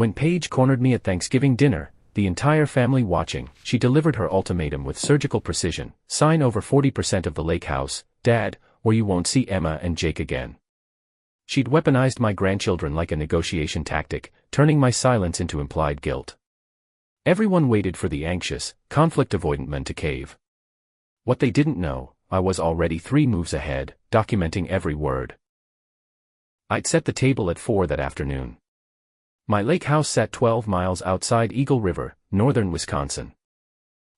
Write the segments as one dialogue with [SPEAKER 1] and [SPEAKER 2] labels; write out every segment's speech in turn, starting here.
[SPEAKER 1] When Paige cornered me at Thanksgiving dinner, the entire family watching, she delivered her ultimatum with surgical precision: sign over 40% of the lake house, Dad, or you won't see Emma and Jake again. She'd weaponized my grandchildren like a negotiation tactic, turning my silence into implied guilt. Everyone waited for the anxious, conflict-avoidant men to cave. What they didn't know, I was already 3 moves ahead, documenting every word. I'd set the table at 4 that afternoon. My lake house sat 12 miles outside Eagle River, northern Wisconsin.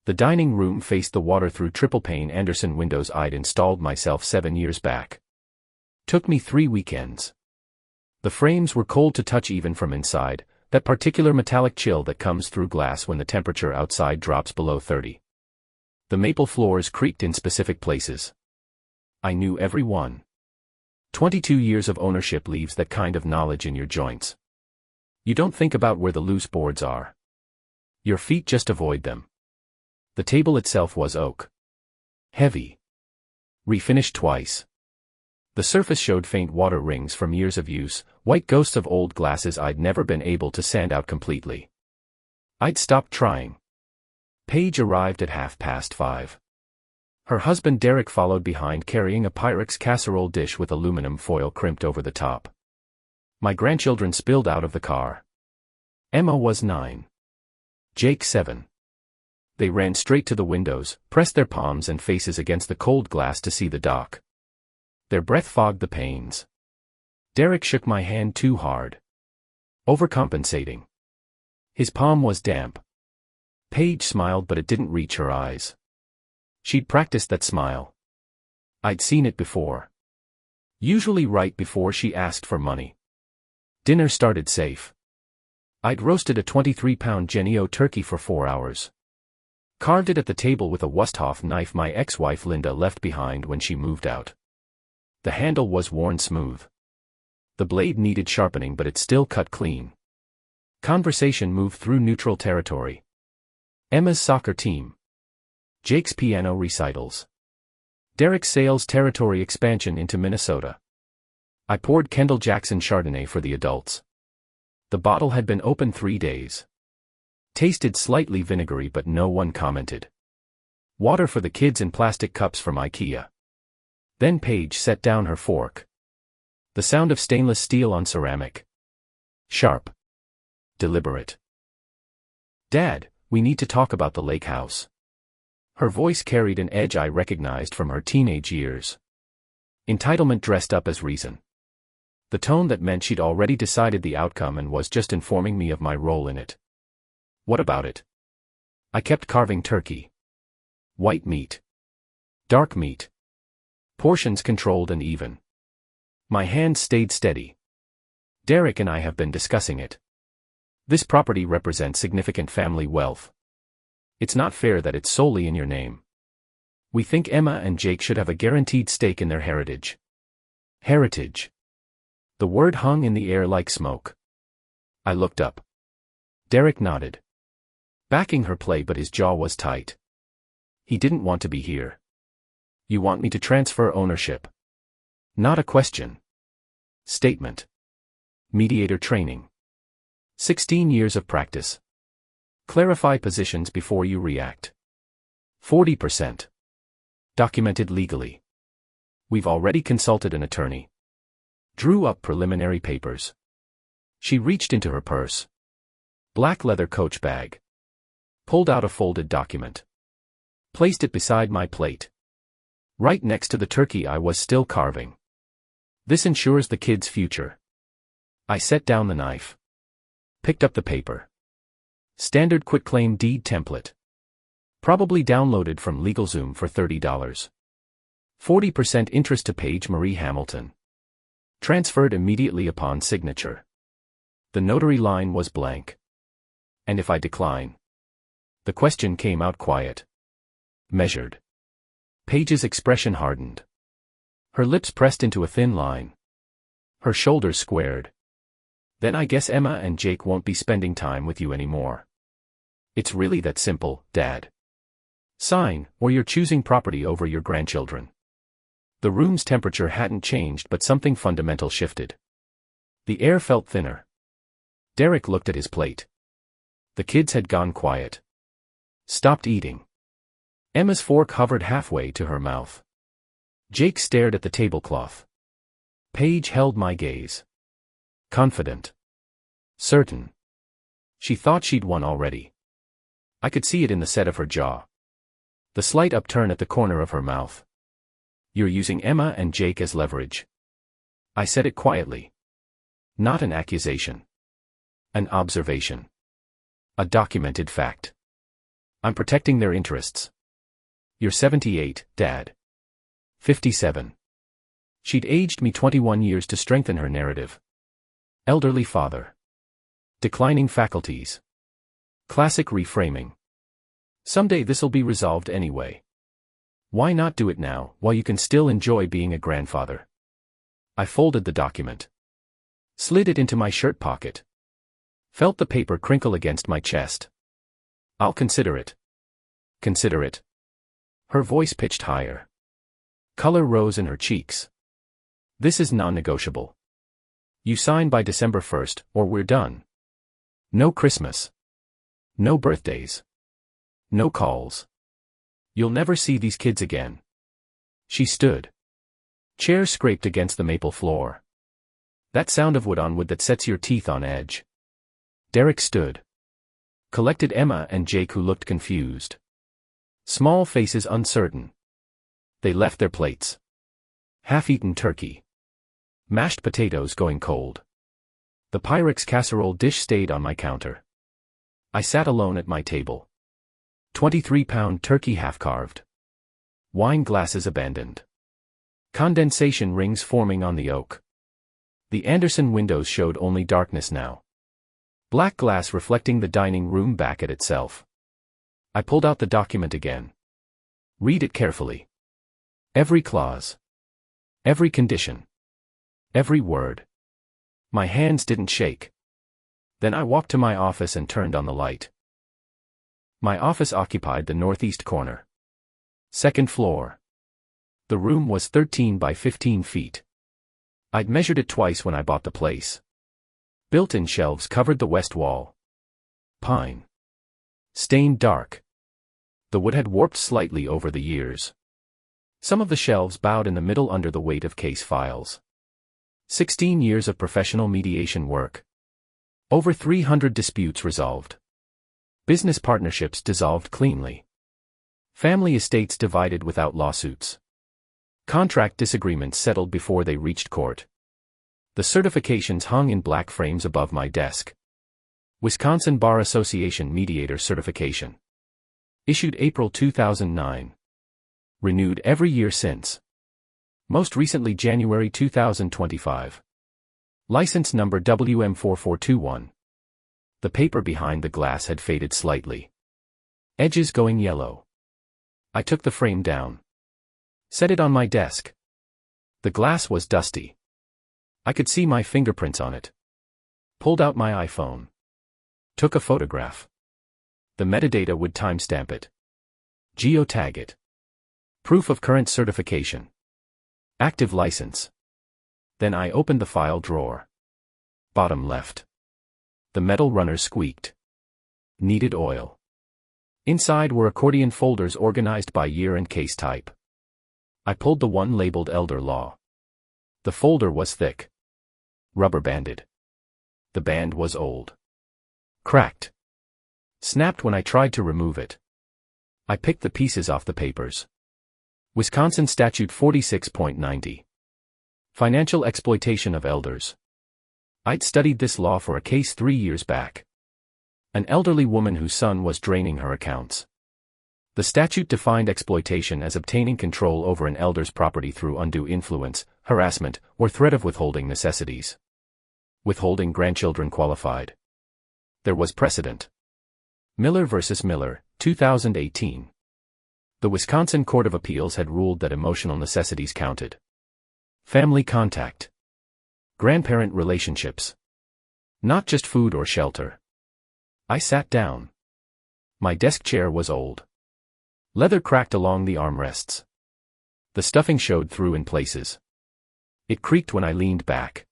[SPEAKER 1] The dining room faced the water through triple-pane Anderson windows I'd installed myself 7 years back. Took me 3 weekends. The frames were cold to touch even from inside, that particular metallic chill that comes through glass when the temperature outside drops below 30. The maple floors creaked in specific places. I knew every one. 22 years of ownership leaves that kind of knowledge in your joints. You don't think about where the loose boards are. Your feet just avoid them. The table itself was oak. Heavy. Refinished twice. The surface showed faint water rings from years of use, white ghosts of old glasses I'd never been able to sand out completely. I'd stopped trying. Paige arrived at 5:30. Her husband Derek followed behind carrying a Pyrex casserole dish with aluminum foil crimped over the top. My grandchildren spilled out of the car. Emma was 9. Jake 7. They ran straight to the windows, pressed their palms and faces against the cold glass to see the dock. Their breath fogged the panes. Derek shook my hand too hard. Overcompensating. His palm was damp. Paige smiled, but it didn't reach her eyes. She'd practiced that smile. I'd seen it before. Usually right before she asked for money. Dinner started safe. I'd roasted a 23-pound Genio turkey for 4 hours. Carved it at the table with a Wusthof knife my ex-wife Linda left behind when she moved out. The handle was worn smooth. The blade needed sharpening, but it still cut clean. Conversation moved through neutral territory. Emma's soccer team. Jake's piano recitals. Derek's sales territory expansion into Minnesota. I poured Kendall Jackson Chardonnay for the adults. The bottle had been open 3 days. Tasted slightly vinegary, but no one commented. Water for the kids in plastic cups from IKEA. Then Paige set down her fork. The sound of stainless steel on ceramic. Sharp. Deliberate. Dad, we need to talk about the lake house. Her voice carried an edge I recognized from her teenage years. Entitlement dressed up as reason. The tone that meant she'd already decided the outcome and was just informing me of my role in it. What about it? I kept carving turkey. White meat. Dark meat. Portions controlled and even. My hand stayed steady. Derek and I have been discussing it. This property represents significant family wealth. It's not fair that it's solely in your name. We think Emma and Jake should have a guaranteed stake in their heritage. Heritage. The word hung in the air like smoke. I looked up. Derek nodded. Backing her play, but his jaw was tight. He didn't want to be here. You want me to transfer ownership? Not a question. Statement. Mediator training. 16 years of practice. Clarify positions before you react. 40%. Documented legally. We've already consulted an attorney. Drew up preliminary papers. She reached into her purse. Black leather coach bag. Pulled out a folded document. Placed it beside my plate. Right next to the turkey I was still carving. This ensures the kid's future. I set down the knife. Picked up the paper. Standard quitclaim deed template. Probably downloaded from LegalZoom for $30. 40% interest to Paige Marie Hamilton. Transferred immediately upon signature. The notary line was blank. And if I decline? The question came out quiet. Measured. Paige's expression hardened. Her lips pressed into a thin line. Her shoulders squared. Then I guess Emma and Jake won't be spending time with you anymore. It's really that simple, Dad. Sign, or you're choosing property over your grandchildren. The room's temperature hadn't changed, but something fundamental shifted. The air felt thinner. Derek looked at his plate. The kids had gone quiet. Stopped eating. Emma's fork hovered halfway to her mouth. Jake stared at the tablecloth. Paige held my gaze. Confident. Certain. She thought she'd won already. I could see it in the set of her jaw. The slight upturn at the corner of her mouth. You're using Emma and Jake as leverage. I said it quietly. Not an accusation. An observation. A documented fact. I'm protecting their interests. You're 78, Dad. 57. She'd aged me 21 years to strengthen her narrative. Elderly father. Declining faculties. Classic reframing. Someday this'll be resolved anyway. Why not do it now, while you can still enjoy being a grandfather? I folded the document. Slid it into my shirt pocket. Felt the paper crinkle against my chest. I'll consider it. Consider it. Her voice pitched higher. Color rose in her cheeks. This is non-negotiable. You sign by December 1st, or we're done. No Christmas. No birthdays. No calls. You'll never see these kids again. She stood. Chair scraped against the maple floor. That sound of wood on wood that sets your teeth on edge. Derek stood. Collected Emma and Jake, who looked confused. Small faces uncertain. They left their plates. Half-eaten turkey. Mashed potatoes going cold. The Pyrex casserole dish stayed on my counter. I sat alone at my table. 23-pound turkey half-carved. Wine glasses abandoned. Condensation rings forming on the oak. The Anderson windows showed only darkness now. Black glass reflecting the dining room back at itself. I pulled out the document again. Read it carefully. Every clause. Every condition. Every word. My hands didn't shake. Then I walked to my office and turned on the light. My office occupied the northeast corner. Second floor. The room was 13 by 15 feet. I'd measured it twice when I bought the place. Built-in shelves covered the west wall. Pine. Stained dark. The wood had warped slightly over the years. Some of the shelves bowed in the middle under the weight of case files. 16 years of professional mediation work. Over 300 disputes resolved. Business partnerships dissolved cleanly. Family estates divided without lawsuits. Contract disagreements settled before they reached court. The certifications hung in black frames above my desk. Wisconsin Bar Association Mediator Certification. Issued April 2009. Renewed every year since. Most recently January 2025. License number WM4421. The paper behind the glass had faded slightly. Edges going yellow. I took the frame down. Set it on my desk. The glass was dusty. I could see my fingerprints on it. Pulled out my iPhone. Took a photograph. The metadata would timestamp it. Geotag it. Proof of current certification. Active license. Then I opened the file drawer. Bottom left. The metal runner squeaked. Needed oil. Inside were accordion folders organized by year and case type. I pulled the one labeled Elder Law. The folder was thick. Rubber banded. The band was old. Cracked. Snapped when I tried to remove it. I picked the pieces off the papers. Wisconsin Statute 46.90. Financial exploitation of elders. I'd studied this law for a case 3 years back. An elderly woman whose son was draining her accounts. The statute defined exploitation as obtaining control over an elder's property through undue influence, harassment, or threat of withholding necessities. Withholding grandchildren qualified. There was precedent. Miller v. Miller, 2018. The Wisconsin Court of Appeals had ruled that emotional necessities counted. Family contact. Grandparent relationships. Not just food or shelter. I sat down. My desk chair was old. Leather cracked along the armrests. The stuffing showed through in places. It creaked when I leaned back.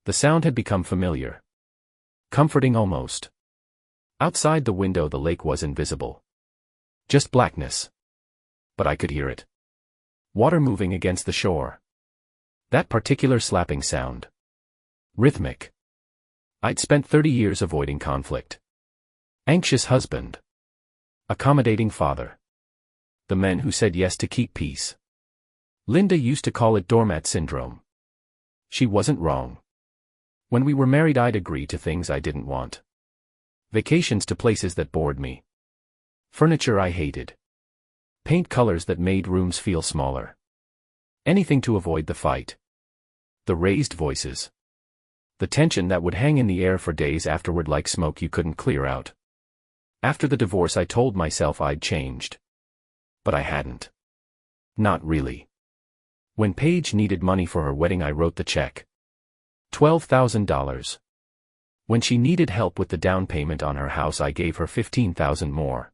[SPEAKER 1] The sound had become familiar. Comforting almost. Outside the window the lake was invisible. Just blackness. But I could hear it. Water moving against the shore. That particular slapping sound. Rhythmic. I'd spent 30 years avoiding conflict. Anxious husband. Accommodating father. The men who said yes to keep peace. Linda used to call it doormat syndrome. She wasn't wrong. When we were married I'd agree to things I didn't want. Vacations to places that bored me. Furniture I hated. Paint colors that made rooms feel smaller. Anything to avoid the fight. The raised voices. The tension that would hang in the air for days afterward like smoke you couldn't clear out. After the divorce I told myself I'd changed. But I hadn't. Not really. When Paige needed money for her wedding I wrote the check. $12,000. When she needed help with the down payment on her house I gave her $15,000 more.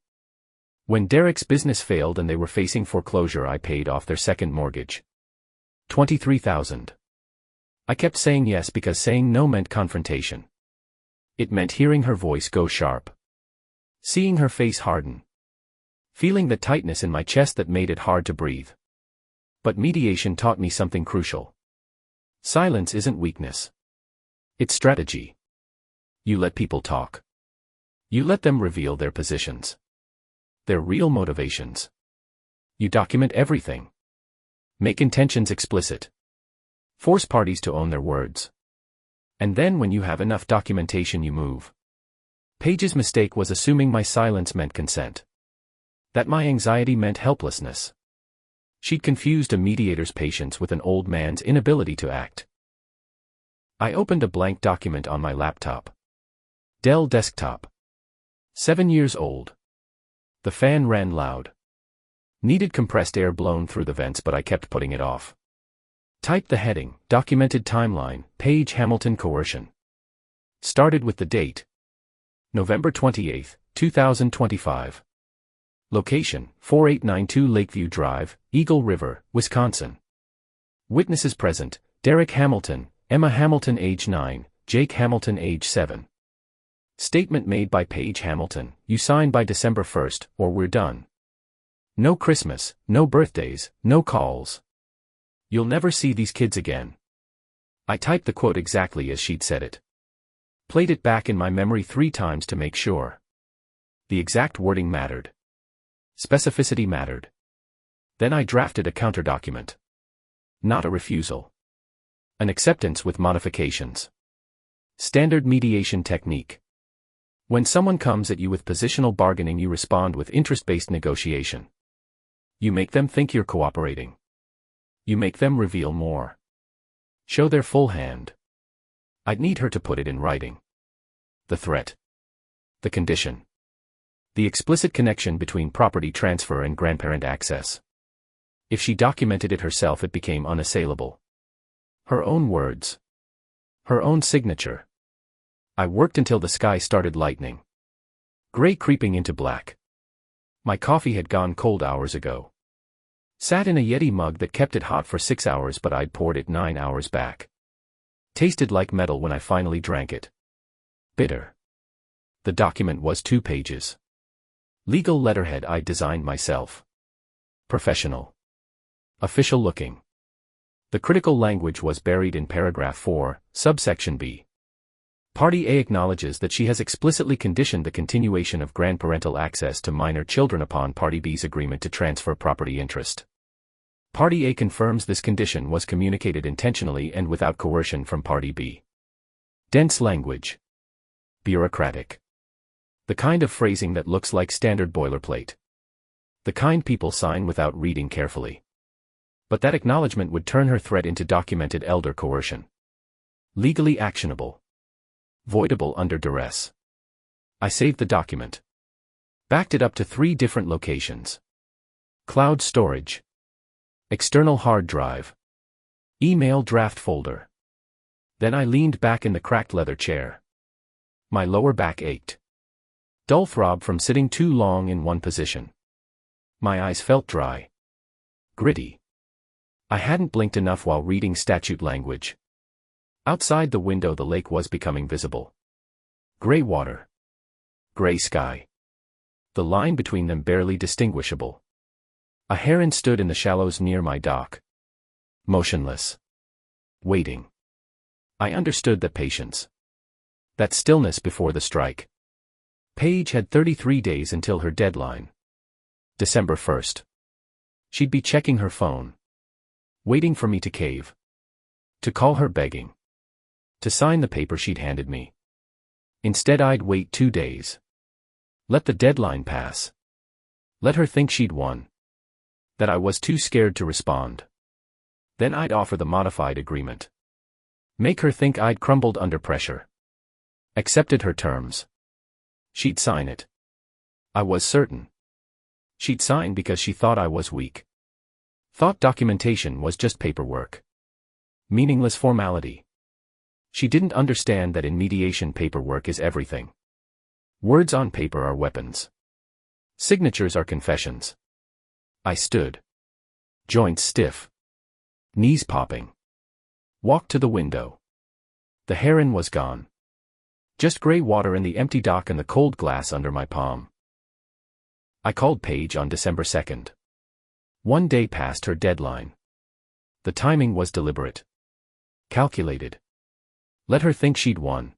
[SPEAKER 1] When Derek's business failed and they were facing foreclosure I paid off their second mortgage. $23,000. I kept saying yes because saying no meant confrontation. It meant hearing her voice go sharp. Seeing her face harden. Feeling the tightness in my chest that made it hard to breathe. But mediation taught me something crucial. Silence isn't weakness. It's strategy. You let people talk. You let them reveal their positions. Their real motivations. You document everything. Make intentions explicit. Force parties to own their words. And then when you have enough documentation you move. Paige's mistake was assuming my silence meant consent. That my anxiety meant helplessness. She'd confused a mediator's patience with an old man's inability to act. I opened a blank document on my laptop. Dell desktop. 7 years old. The fan ran loud. Needed compressed air blown through the vents but I kept putting it off. Typed the heading, documented timeline, Paige Hamilton coercion. Started with the date. November 28, 2025. Location, 4892 Lakeview Drive, Eagle River, Wisconsin. Witnesses present, Derek Hamilton, Emma Hamilton age 9, Jake Hamilton age 7. Statement made by Paige Hamilton, you sign by December 1st, or we're done. No Christmas, no birthdays, no calls. You'll never see these kids again. I typed the quote exactly as she'd said it. Played it back in my memory 3 times to make sure. The exact wording mattered. Specificity mattered. Then I drafted a counterdocument. Not a refusal. An acceptance with modifications. Standard mediation technique. When someone comes at you with positional bargaining you respond with interest-based negotiation. You make them think you're cooperating. You make them reveal more. Show their full hand. I'd need her to put it in writing. The threat. The condition. The explicit connection between property transfer and grandparent access. If she documented it herself it became unassailable. Her own words. Her own signature. I worked until the sky started lightening. Gray creeping into black. My coffee had gone cold hours ago. Sat in a Yeti mug that kept it hot for 6 hours but I'd poured it 9 hours back. Tasted like metal when I finally drank it. Bitter. The document was 2 pages. Legal letterhead I'd designed myself. Professional. Official looking. The critical language was buried in paragraph 4, subsection B. Party A acknowledges that she has explicitly conditioned the continuation of grandparental access to minor children upon Party B's agreement to transfer property interest. Party A confirms this condition was communicated intentionally and without coercion from Party B. Dense language. Bureaucratic. The kind of phrasing that looks like standard boilerplate. The kind people sign without reading carefully. But that acknowledgement would turn her threat into documented elder coercion. Legally actionable. Voidable under duress. I saved the document. Backed it up to 3 different locations. Cloud storage. External hard drive. Email draft folder. Then I leaned back in the cracked leather chair. My lower back ached. Dull throb from sitting too long in one position. My eyes felt dry. Gritty. I hadn't blinked enough while reading statute language. Outside the window the lake was becoming visible. Gray water. Gray sky. The line between them barely distinguishable. A heron stood in the shallows near my dock. Motionless. Waiting. I understood that patience. That stillness before the strike. Paige had 33 days until her deadline. December 1st. She'd be checking her phone. Waiting for me to cave. To call her begging. To sign the paper she'd handed me. Instead I'd wait 2 days. Let the deadline pass. Let her think she'd won. That I was too scared to respond. Then I'd offer the modified agreement. Make her think I'd crumbled under pressure. Accepted her terms. She'd sign it. I was certain. She'd sign because she thought I was weak. Thought documentation was just paperwork. Meaningless formality. She didn't understand that in mediation paperwork is everything. Words on paper are weapons. Signatures are confessions. I stood. Joints stiff. Knees popping. Walked to the window. The heron was gone. Just gray water in the empty dock and the cold glass under my palm. I called Paige on December 2nd. 1 day past her deadline. The timing was deliberate. Calculated. Let her think she'd won.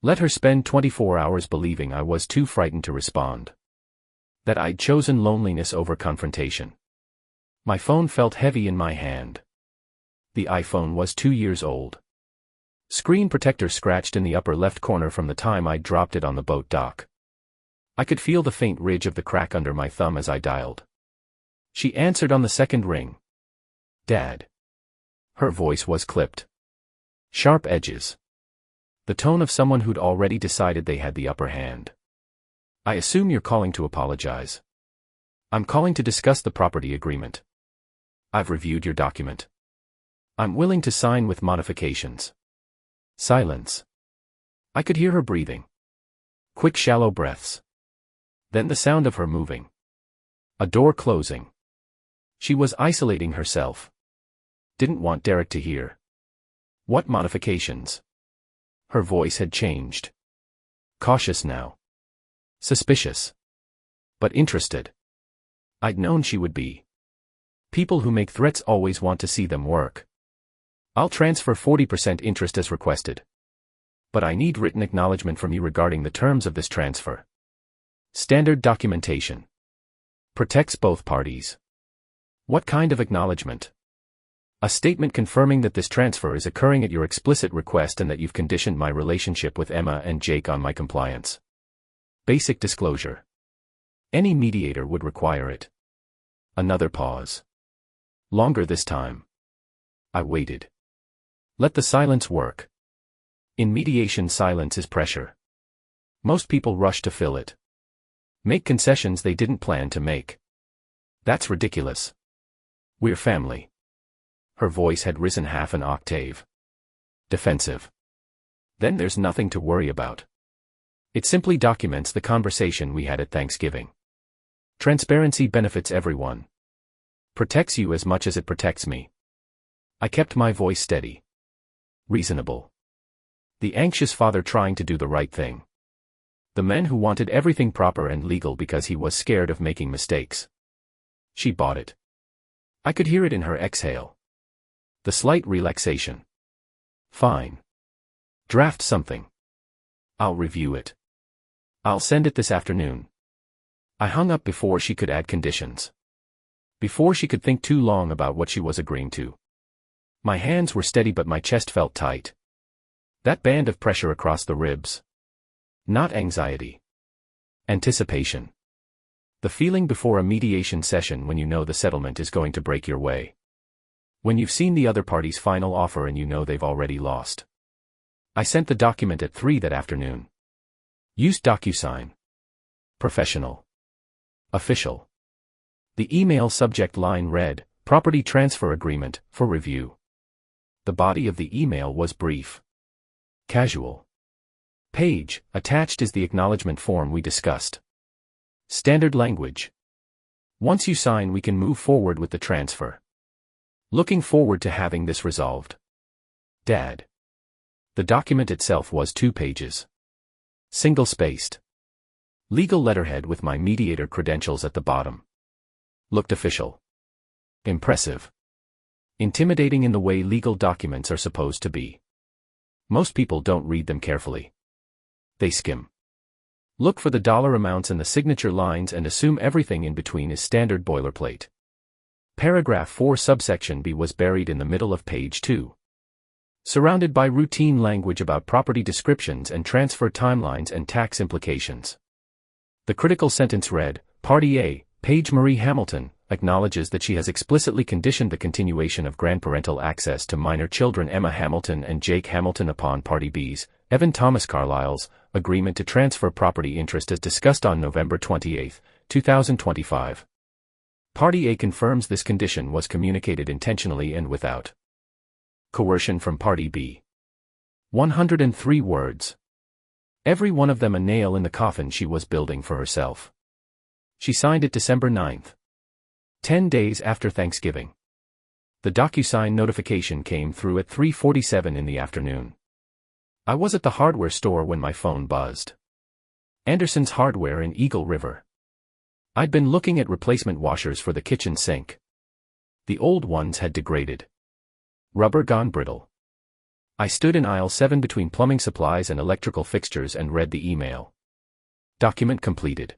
[SPEAKER 1] Let her spend 24 hours believing I was too frightened to respond. That I'd chosen loneliness over confrontation. My phone felt heavy in my hand. The iPhone was 2 years old. Screen protector scratched in the upper left corner from the time I'd dropped it on the boat dock. I could feel the faint ridge of the crack under my thumb as I dialed. She answered on the second ring. Dad. Her voice was clipped. Sharp edges. The tone of someone who'd already decided they had the upper hand. I assume you're calling to apologize. I'm calling to discuss the property agreement. I've reviewed your document. I'm willing to sign with modifications. Silence. I could hear her breathing. Quick shallow breaths. Then the sound of her moving. A door closing. She was isolating herself. Didn't want Derek to hear. What modifications? Her voice had changed. Cautious now. Suspicious. But interested. I'd known she would be. People who make threats always want to see them work. I'll transfer 40% interest as requested. But I need written acknowledgement from you regarding the terms of this transfer. Standard documentation. Protects both parties. What kind of acknowledgement? A statement confirming that this transfer is occurring at your explicit request and that you've conditioned my relationship with Emma and Jake on my compliance. Basic disclosure. Any mediator would require it. Another pause. Longer this time. I waited. Let the silence work. In mediation, silence is pressure. Most people rush to fill it. Make concessions they didn't plan to make. That's ridiculous. We're family. Her voice had risen half an octave. Defensive. Then there's nothing to worry about. It simply documents the conversation we had at Thanksgiving. Transparency benefits everyone. Protects you as much as it protects me. I kept my voice steady. Reasonable. The anxious father trying to do the right thing. The man who wanted everything proper and legal because he was scared of making mistakes. She bought it. I could hear it in her exhale. The slight relaxation. Fine. Draft something. I'll review it. I'll send it this afternoon. I hung up before she could add conditions. Before she could think too long about what she was agreeing to. My hands were steady but my chest felt tight. That band of pressure across the ribs. Not anxiety. Anticipation. The feeling before a mediation session when you know the settlement is going to break your way. When you've seen the other party's final offer and you know they've already lost. I sent the document at 3 that afternoon. Used DocuSign. Professional. Official. The email subject line read, Property Transfer Agreement, for review. The body of the email was brief. Casual. Page, attached is the acknowledgement form we discussed. Standard language. Once you sign, we can move forward with the transfer. Looking forward to having this resolved. Dad. The document itself was 2 pages. Single-spaced. Legal letterhead with my mediator credentials at the bottom. Looked official. Impressive. Intimidating in the way legal documents are supposed to be. Most people don't read them carefully. They skim. Look for the dollar amounts and the signature lines and assume everything in between is standard boilerplate. Paragraph 4 subsection B was buried in the middle of page 2. Surrounded by routine language about property descriptions and transfer timelines and tax implications. The critical sentence read, Party A, Paige Marie Hamilton, acknowledges that she has explicitly conditioned the continuation of grandparental access to minor children Emma Hamilton and Jake Hamilton upon Party B's, Evan Thomas Carlyle's, agreement to transfer property interest as discussed on November 28, 2025. Party A confirms this condition was communicated intentionally and without coercion from Party B. 103 words. Every one of them a nail in the coffin she was building for herself. She signed it December 9. 10 days after Thanksgiving. The DocuSign notification came through at 3:47 in the afternoon. I was at the hardware store when my phone buzzed. Anderson's Hardware in Eagle River. I'd been looking at replacement washers for the kitchen sink. The old ones had degraded. Rubber gone brittle. I stood in aisle 7 between plumbing supplies and electrical fixtures and read the email. Document completed.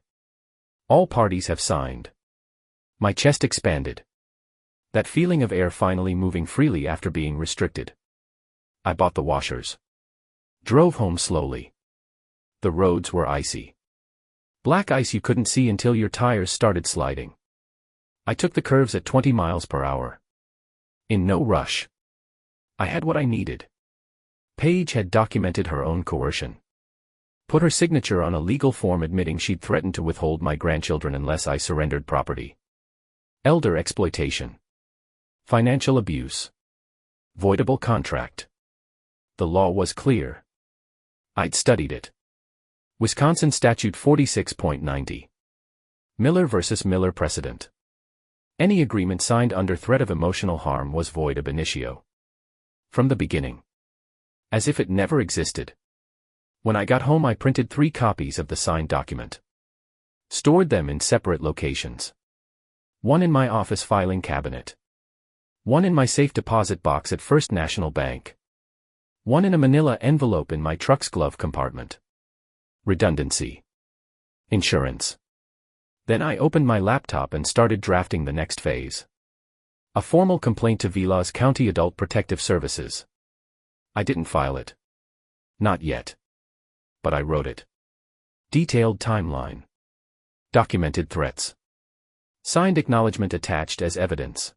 [SPEAKER 1] All parties have signed. My chest expanded. That feeling of air finally moving freely after being restricted. I bought the washers. Drove home slowly. The roads were icy. Black ice you couldn't see until your tires started sliding. I took the curves at 20 miles per hour. In no rush. I had what I needed. Paige had documented her own coercion. Put her signature on a legal form admitting she'd threatened to withhold my grandchildren unless I surrendered property. Elder exploitation. Financial abuse. Voidable contract. The law was clear. I'd studied it. Wisconsin Statute 46.90. Miller versus Miller precedent. Any agreement signed under threat of emotional harm was void ab initio. From the beginning. As if it never existed. When I got home I printed 3 copies of the signed document. Stored them in separate locations. One in my office filing cabinet. One in my safe deposit box at First National Bank. One in a manila envelope in my truck's glove compartment. Redundancy. Insurance. Then I opened my laptop and started drafting the next phase. A formal complaint to Vilas County Adult Protective Services. I didn't file it. Not yet. But I wrote it. Detailed timeline. Documented threats. Signed acknowledgement attached as evidence.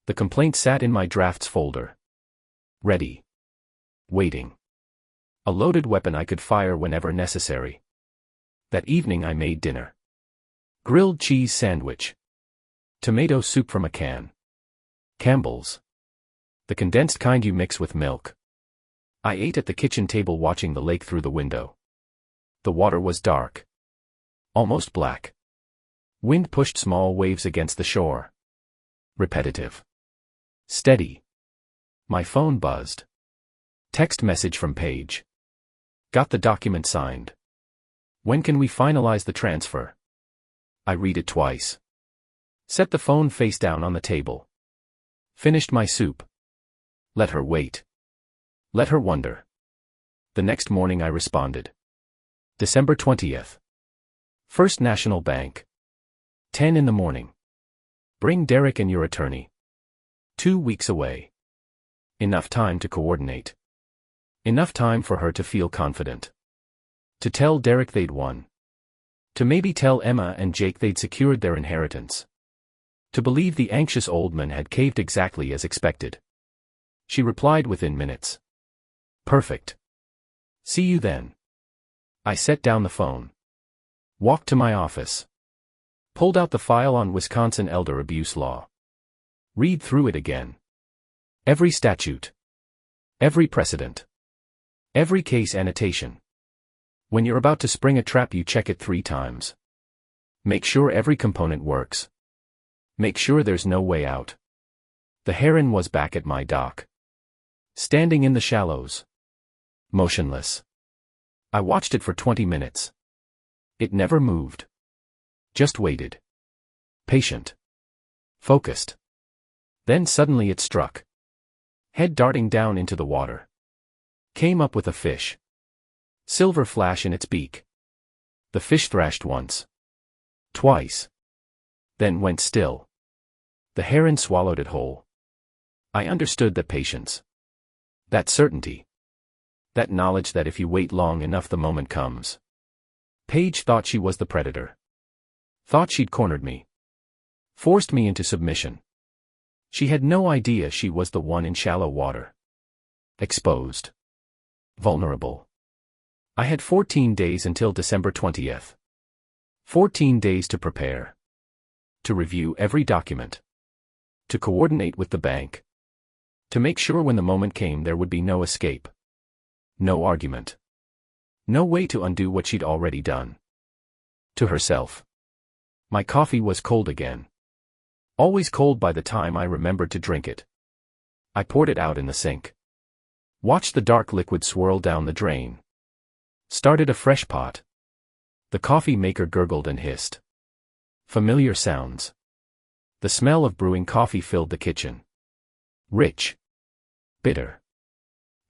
[SPEAKER 1] The complaint sat in my drafts folder. Ready. Waiting. A loaded weapon I could fire whenever necessary. That evening I made dinner. Grilled cheese sandwich. Tomato soup from a can. Campbell's. The condensed kind you mix with milk. I ate at the kitchen table watching the lake through the window. The water was dark. Almost black. Wind pushed small waves against the shore. Repetitive. Steady. My phone buzzed. Text message from Paige. Got the document signed. When can we finalize the transfer? I read it twice. Set the phone face down on the table. Finished my soup. Let her wait. Let her wonder. The next morning I responded. December 20th. First National Bank. 10 in the morning. Bring Derek and your attorney. 2 weeks away. Enough time to coordinate. Enough time for her to feel confident. To tell Derek they'd won. To maybe tell Emma and Jake they'd secured their inheritance. To believe the anxious old man had caved exactly as expected. She replied within minutes. Perfect. See you then. I set down the phone. Walked to my office. Pulled out the file on Wisconsin elder abuse law. Read through it again. Every statute. Every precedent. Every case annotation. When you're about to spring a trap you check it 3 times. Make sure every component works. Make sure there's no way out. The heron was back at my dock. Standing in the shallows. Motionless. I watched it for 20 minutes. It never moved. Just waited. Patient. Focused. Then suddenly it struck. Head darting down into the water. Came up with a fish. Silver flash in its beak. The fish thrashed once. Twice. Then went still. The heron swallowed it whole. I understood that patience. That certainty. That knowledge that if you wait long enough the moment comes. Paige thought she was the predator. Thought she'd cornered me. Forced me into submission. She had no idea she was the one in shallow water. Exposed. Vulnerable. I had 14 days until December 20th. 14 days to prepare. To review every document. To coordinate with the bank. To make sure when the moment came there would be no escape. No argument. No way to undo what she'd already done. To herself. My coffee was cold again. Always cold by the time I remembered to drink it. I poured it out in the sink. Watched the dark liquid swirl down the drain. Started a fresh pot. The coffee maker gurgled and hissed. Familiar sounds. The smell of brewing coffee filled the kitchen. Rich. Bitter.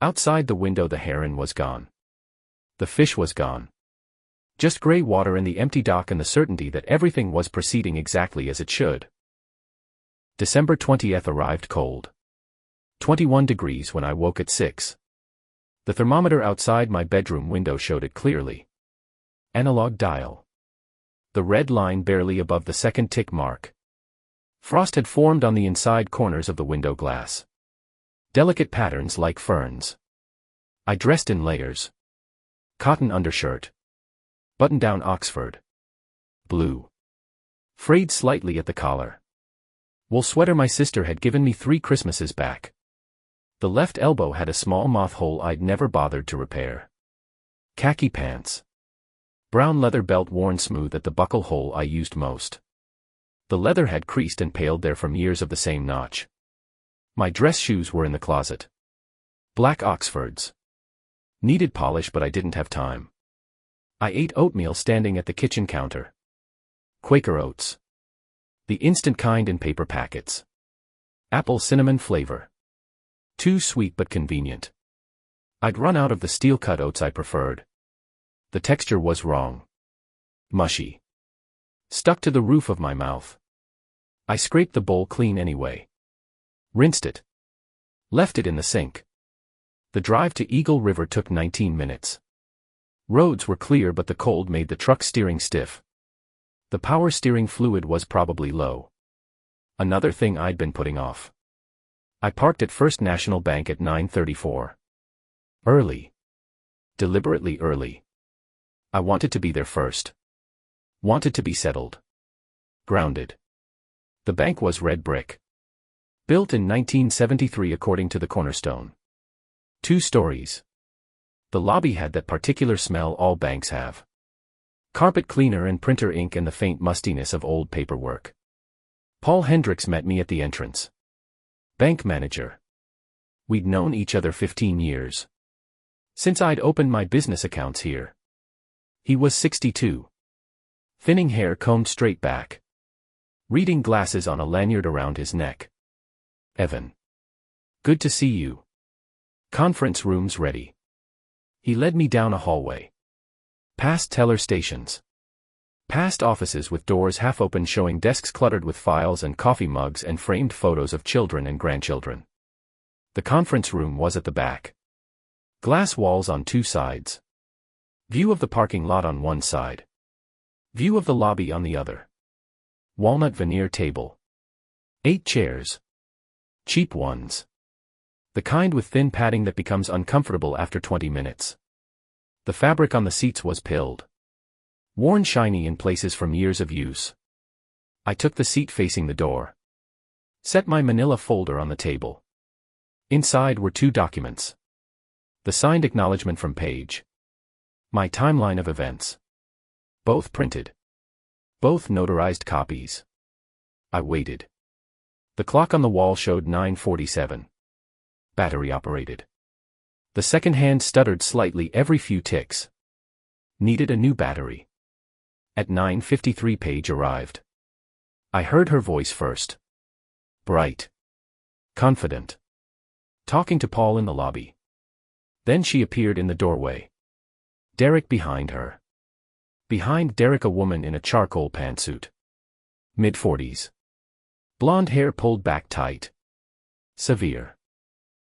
[SPEAKER 1] Outside the window the heron was gone. The fish was gone. Just gray water and the empty dock and the certainty that everything was proceeding exactly as it should. December 20th arrived cold. 21 degrees when I woke at 6. The thermometer outside my bedroom window showed it clearly. Analog dial. The red line barely above the second tick mark. Frost had formed on the inside corners of the window glass. Delicate patterns like ferns. I dressed in layers. Cotton undershirt. Button-down Oxford. Blue. Frayed slightly at the collar. Wool sweater my sister had given me 3 Christmases back. The left elbow had a small moth hole I'd never bothered to repair. Khaki pants. Brown leather belt worn smooth at the buckle hole I used most. The leather had creased and paled there from years of the same notch. My dress shoes were in the closet. Black Oxfords. Needed polish but I didn't have time. I ate oatmeal standing at the kitchen counter. Quaker Oats. The instant kind in paper packets. Apple cinnamon flavor. Too sweet but convenient. I'd run out of the steel-cut oats I preferred. The texture was wrong. Mushy. Stuck to the roof of my mouth. I scraped the bowl clean anyway. Rinsed it. Left it in the sink. The drive to Eagle River took 19 minutes. Roads were clear but the cold made the truck steering stiff. The power steering fluid was probably low. Another thing I'd been putting off. I parked at First National Bank at 9:34. Early. Deliberately early. I wanted to be there first. Wanted to be settled. Grounded. The bank was red brick. Built in 1973 according to the cornerstone. 2 stories. The lobby had that particular smell all banks have. Carpet cleaner and printer ink and the faint mustiness of old paperwork. Paul Hendricks met me at the entrance. Bank manager. We'd known each other 15 years. Since I'd opened my business accounts here. He was 62. Thinning hair combed straight back. Reading glasses on a lanyard around his neck. Evan. Good to see you. Conference rooms ready. He led me down a hallway. Past teller stations. Past offices with doors half open showing desks cluttered with files and coffee mugs and framed photos of children and grandchildren. The conference room was at the back. Glass walls on 2 sides. View of the parking lot on one side. View of the lobby on the other. Walnut veneer table. 8 chairs. Cheap ones. The kind with thin padding that becomes uncomfortable after 20 minutes. The fabric on the seats was pilled. Worn shiny in places from years of use. I took the seat facing the door. Set my manila folder on the table. Inside were 2 documents. The signed acknowledgement from Paige. My timeline of events. Both printed. Both notarized copies. I waited. The clock on the wall showed 9:47. Battery operated. The second hand stuttered slightly every few ticks. Needed a new battery. At 9:53 Paige arrived. I heard her voice first. Bright. Confident. Talking to Paul in the lobby. Then she appeared in the doorway. Derek behind her. Behind Derek a woman in a charcoal pantsuit. Mid-40s. Blonde hair pulled back tight. Severe.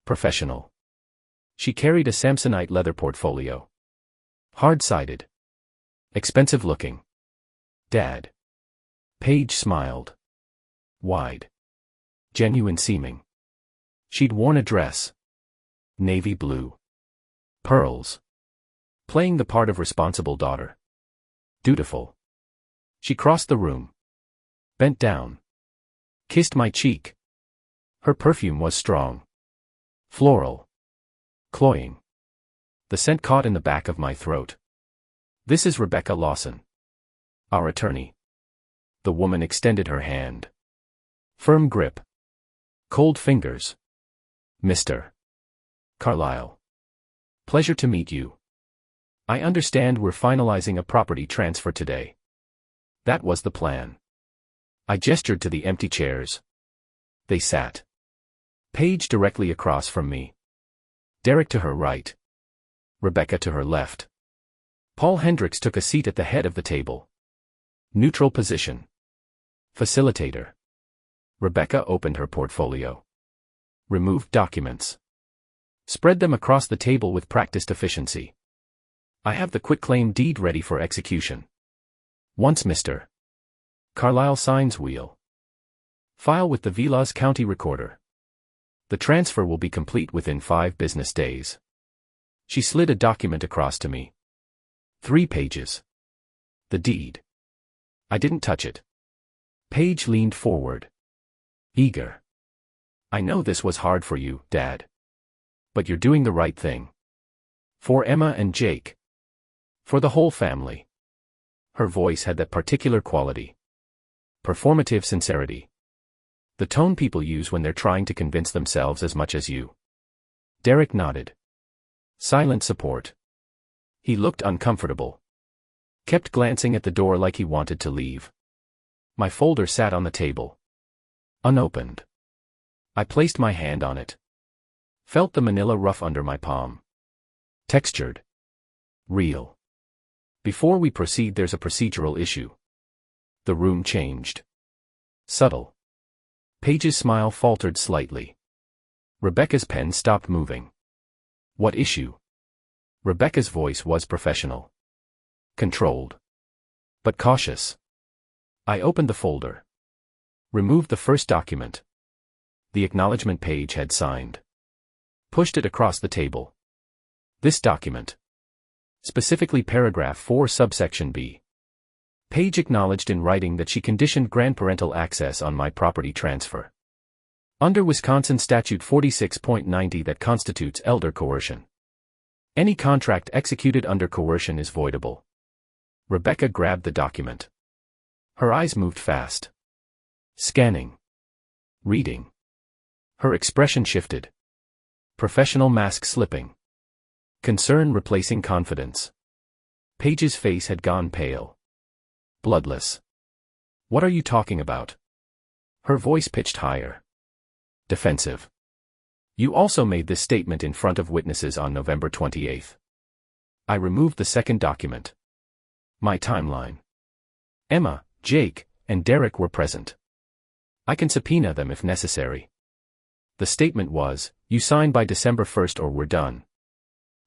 [SPEAKER 1] Professional. She carried a Samsonite leather portfolio. Hard-sided. Expensive looking. Dad. Paige smiled. Wide. Genuine seeming. She'd worn a dress. Navy blue. Pearls. Playing the part of responsible daughter. Dutiful. She crossed the room. Bent down. Kissed my cheek. Her perfume was strong. Floral. Cloying. The scent caught in the back of my throat. This is Rebecca Lawson. Our attorney. The woman extended her hand. Firm grip. Cold fingers. Mr. Carlisle. Pleasure to meet you. I understand we're finalizing a property transfer today. That was the plan. I gestured to the empty chairs. They sat. Paige directly across from me. Derek to her right. Rebecca to her left. Paul Hendricks took a seat at the head of the table. Neutral position. Facilitator. Rebecca opened her portfolio. Removed documents. Spread them across the table with practiced efficiency. I have the quitclaim deed ready for execution. Once Mr. Carlisle signs wheel. File with the Vilas County Recorder. The transfer will be complete within 5 business days. She slid a document across to me. 3 pages. The deed. I didn't touch it. Paige leaned forward. Eager. I know this was hard for you, Dad. But you're doing the right thing. For Emma and Jake. For the whole family. Her voice had that particular quality. Performative sincerity. The tone people use when they're trying to convince themselves as much as you. Derek nodded. Silent support. He looked uncomfortable. Kept glancing at the door like he wanted to leave. My folder sat on the table. Unopened. I placed my hand on it. Felt the manila rough under my palm. Textured. Real. Before we proceed, there's a procedural issue. The room changed. Subtle. Paige's smile faltered slightly. Rebecca's pen stopped moving. What issue? Rebecca's voice was professional. Controlled. But cautious. I opened the folder. Removed the first document. The acknowledgement Paige had signed. Pushed it across the table. This document. Specifically paragraph 4 subsection B. Paige acknowledged in writing that she conditioned grandparental access on my property transfer. Under Wisconsin Statute 46.90 that constitutes elder coercion. Any contract executed under coercion is voidable. Rebecca grabbed the document. Her eyes moved fast. Scanning. Reading. Her expression shifted. Professional mask slipping. Concern replacing confidence. Paige's face had gone pale. Bloodless. What are you talking about? Her voice pitched higher. Defensive. You also made this statement in front of witnesses on November 28th. I removed the second document. My timeline. Emma, Jake, and Derek were present. I can subpoena them if necessary. The statement was, you sign by December 1st or we're done.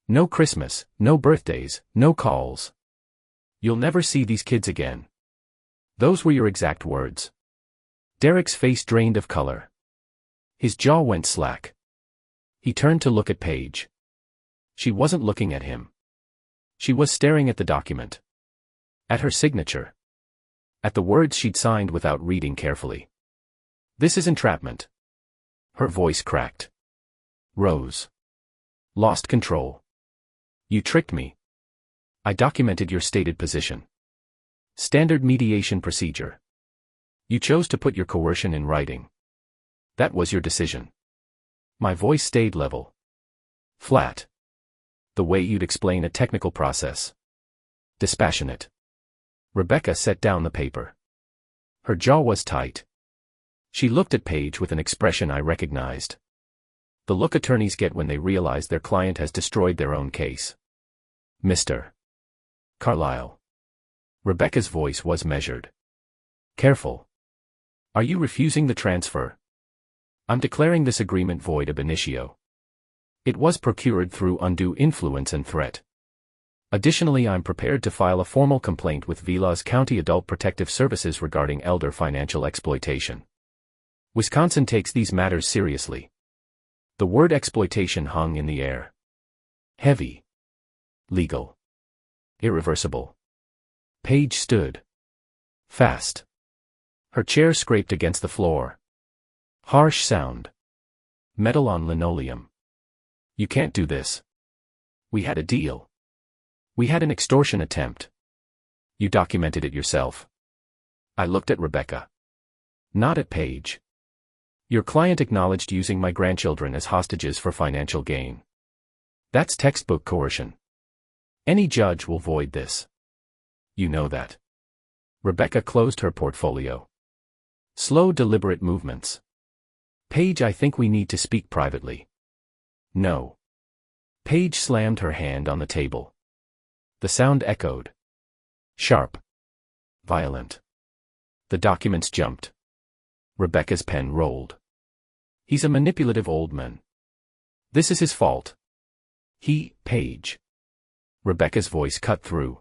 [SPEAKER 1] No Christmas, no birthdays, no calls. You'll never see these kids again. Those were your exact words. Derek's face drained of color. His jaw went slack. He turned to look at Paige. She wasn't looking at him. She was staring at the document. At her signature. At the words she'd signed without reading carefully. This is entrapment. Her voice cracked. Rose. Lost control. You tricked me. I documented your stated position. Standard mediation procedure. You chose to put your coercion in writing. That was your decision. My voice stayed level. Flat. The way you'd explain a technical process. Dispassionate. Rebecca set down the paper. Her jaw was tight. She looked at Paige with an expression I recognized. The look attorneys get when they realize their client has destroyed their own case. Mr. Carlyle. Rebecca's voice was measured. Careful. Are you refusing the transfer? I'm declaring this agreement void ab initio. It was procured through undue influence and threat. Additionally, I'm prepared to file a formal complaint with Vilas County Adult Protective Services regarding elder financial exploitation. Wisconsin takes these matters seriously. The word exploitation hung in the air. Heavy. Legal. Irreversible. Paige stood. Fast. Her chair scraped against the floor. Harsh sound. Metal on linoleum. You can't do this. We had a deal. We had an extortion attempt. You documented it yourself. I looked at Rebecca. Not at Paige. Your client acknowledged using my grandchildren as hostages for financial gain. That's textbook coercion. Any judge will void this. You know that. Rebecca closed her portfolio. Slow, deliberate movements. Paige, I think we need to speak privately. No. Paige slammed her hand on the table. The sound echoed. Sharp. Violent. The documents jumped. Rebecca's pen rolled. He's a manipulative old man. This is his fault. Paige. Rebecca's voice cut through.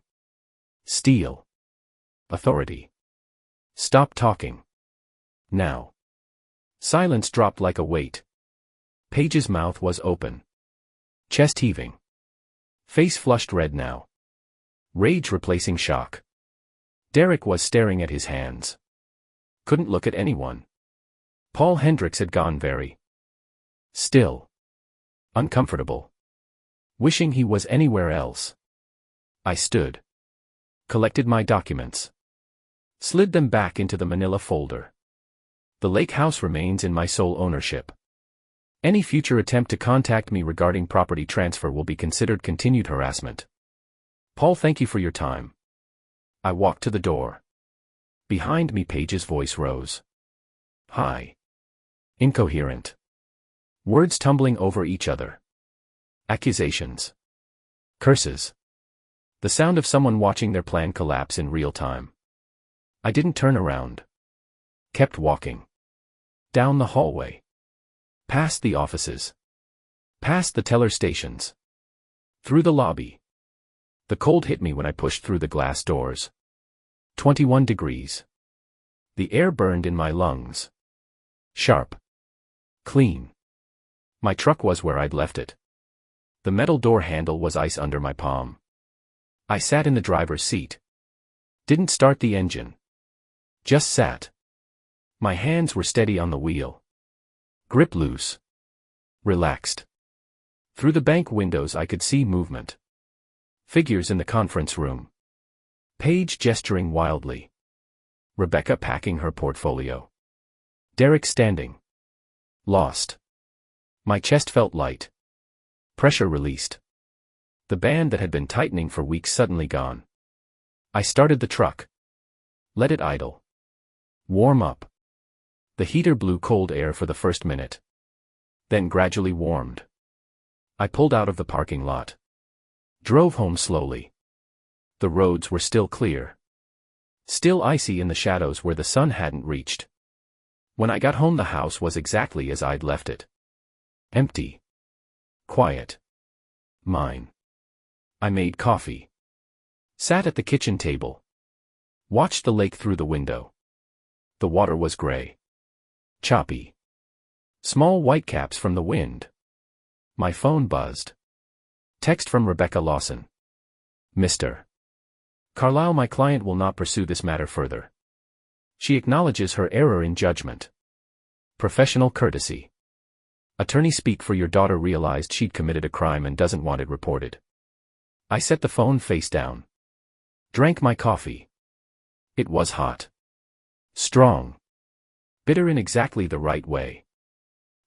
[SPEAKER 1] Steal. Authority. Stop talking. Now. Silence dropped like a weight. Paige's mouth was open. Chest heaving. Face flushed red now. Rage replacing shock. Derek was staring at his hands. Couldn't look at anyone. Paul Hendricks had gone very still. Uncomfortable. Wishing he was anywhere else. I stood. Collected my documents. Slid them back into the manila folder. The lake house remains in my sole ownership. Any future attempt to contact me regarding property transfer will be considered continued harassment. Paul, thank you for your time. I walked to the door. Behind me, Paige's voice rose. Hi. Incoherent. Words tumbling over each other. Accusations. Curses. The sound of someone watching their plan collapse in real time. I didn't turn around. Kept walking. Down the hallway. Past the offices. Past the teller stations. Through the lobby. The cold hit me when I pushed through the glass doors. 21 degrees. The air burned in my lungs. Sharp. Clean. My truck was where I'd left it. The metal door handle was ice under my palm. I sat in the driver's seat. Didn't start the engine. Just sat. My hands were steady on the wheel. Grip loose. Relaxed. Through the bank windows I could see movement. Figures in the conference room. Paige gesturing wildly. Rebecca packing her portfolio. Derek standing. Lost. My chest felt light. Pressure released. The band that had been tightening for weeks suddenly gone. I started the truck. Let it idle. Warm up. The heater blew cold air for the first minute. Then gradually warmed. I pulled out of the parking lot. Drove home slowly. The roads were still clear. Still icy in the shadows where the sun hadn't reached. When I got home, the house was exactly as I'd left it. Empty. Quiet. Mine. I made coffee. Sat at the kitchen table. Watched the lake through the window. The water was gray. Choppy. Small whitecaps from the wind. My phone buzzed. Text from Rebecca Lawson. Mr. Carlyle, my client will not pursue this matter further. She acknowledges her error in judgment. Professional courtesy. Attorney, speak for your daughter realized she'd committed a crime and doesn't want it reported. I set the phone face down. Drank my coffee. It was hot. Strong. Bitter in exactly the right way.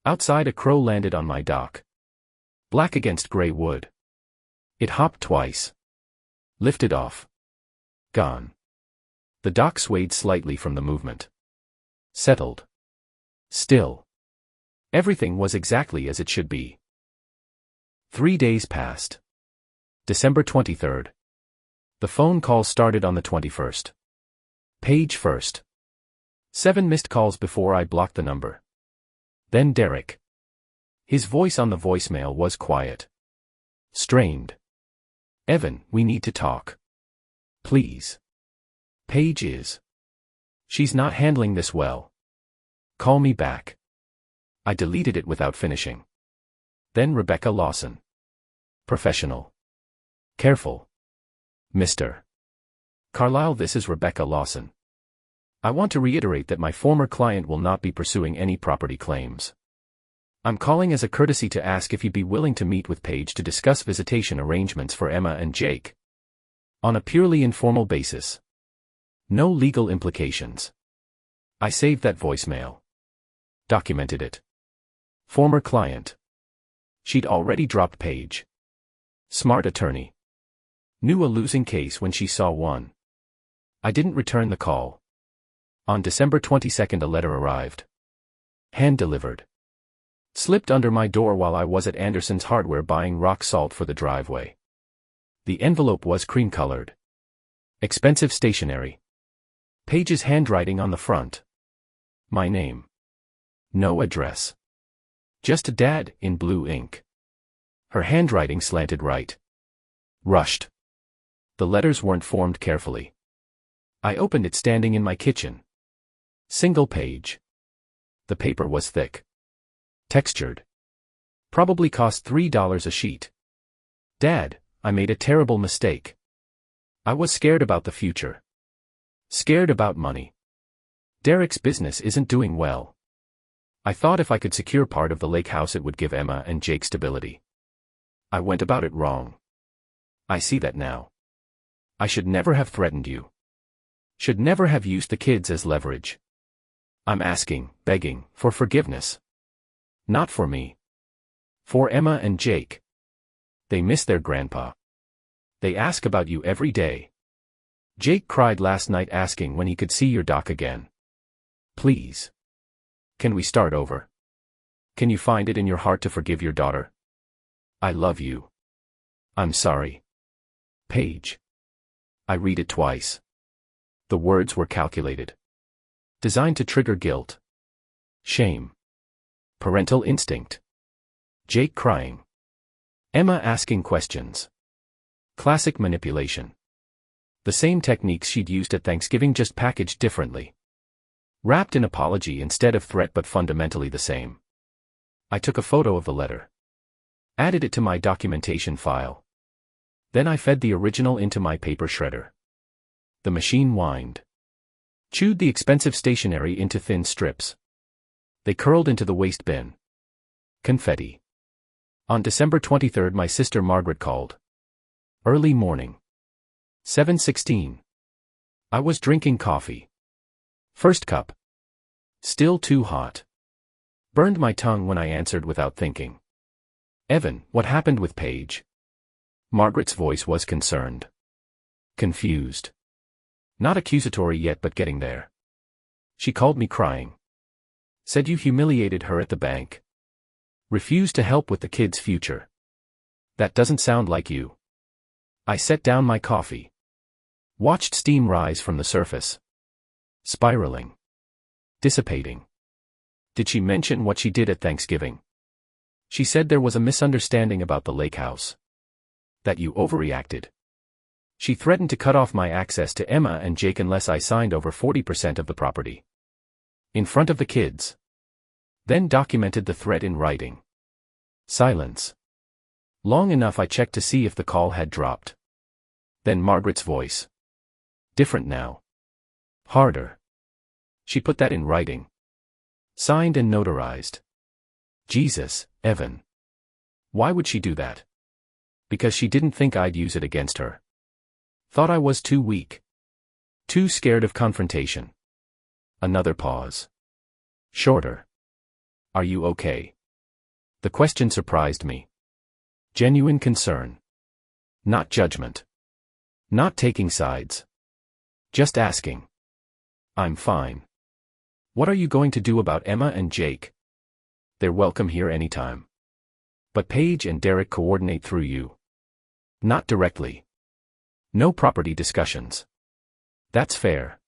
[SPEAKER 1] Outside, a crow landed on my dock. Black against gray wood. It hopped twice. Lifted off. Gone. The dock swayed slightly from the movement. Settled. Still. Everything was exactly as it should be. 3 days passed. December 23rd. The phone call started on the 21st. Page first. 7 missed calls before I blocked the number. Then Derek. His voice on the voicemail was quiet. Strained. Evan, we need to talk. Please. Paige is. She's not handling this well. Call me back. I deleted it without finishing. Then Rebecca Lawson. Professional. Careful. Mr. Carlisle, this is Rebecca Lawson. I want to reiterate that my former client will not be pursuing any property claims. I'm calling as a courtesy to ask if you'd be willing to meet with Paige to discuss visitation arrangements for Emma and Jake. On a purely informal basis. No legal implications. I saved that voicemail. Documented it. Former client. She'd already dropped Paige. Smart attorney. Knew a losing case when she saw one. I didn't return the call. On December 22nd a letter arrived. Hand-delivered. Slipped under my door while I was at Anderson's Hardware buying rock salt for the driveway. The envelope was cream-colored. Expensive stationery. Paige's handwriting on the front. My name. No address. Just a dad in blue ink. Her handwriting slanted right. Rushed. The letters weren't formed carefully. I opened it standing in my kitchen. Single page. The paper was thick. Textured. Probably cost $3 a sheet. Dad, I made a terrible mistake. I was scared about the future. Scared about money. Derek's business isn't doing well. I thought if I could secure part of the lake house it would give Emma and Jake stability. I went about it wrong. I see that now. I should never have threatened you. Should never have used the kids as leverage. I'm asking, begging, for forgiveness. Not for me. For Emma and Jake. They miss their grandpa. They ask about you every day. Jake cried last night asking when he could see your doc again. Please. Can we start over? Can you find it in your heart to forgive your daughter? I love you. I'm sorry. Paige. I read it twice. The words were calculated. Designed to trigger guilt. Shame. Parental instinct. Jake crying. Emma asking questions. Classic manipulation. The same techniques she'd used at Thanksgiving, just packaged differently. Wrapped in apology instead of threat, but fundamentally the same. I took a photo of the letter. Added it to my documentation file. Then I fed the original into my paper shredder. The machine whined. Chewed the expensive stationery into thin strips. They curled into the waste bin. Confetti. On December 23rd my sister Margaret called. Early morning. 7:16. I was drinking coffee. First cup. Still too hot. Burned my tongue when I answered without thinking. Evan, what happened with Paige? Margaret's voice was concerned. Confused. Not accusatory yet, but getting there. She called me crying. Said you humiliated her at the bank. Refused to help with the kids' future. That doesn't sound like you. I set down my coffee. Watched steam rise from the surface. Spiraling. Dissipating. Did she mention what she did at Thanksgiving? She said there was a misunderstanding about the lake house. That you overreacted. She threatened to cut off my access to Emma and Jake unless I signed over 40% of the property. In front of the kids. Then documented the threat in writing. Silence. Long enough I checked to see if the call had dropped. Then Margaret's voice. Different now. Harder. She put that in writing. Signed and notarized. Jesus, Evan. Why would she do that? Because she didn't think I'd use it against her. Thought I was too weak. Too scared of confrontation. Another pause. Shorter. Are you okay? The question surprised me. Genuine concern. Not judgment. Not taking sides. Just asking. I'm fine. What are you going to do about Emma and Jake? They're welcome here anytime. But Paige and Derek coordinate through you. Not directly. No property discussions. That's fair.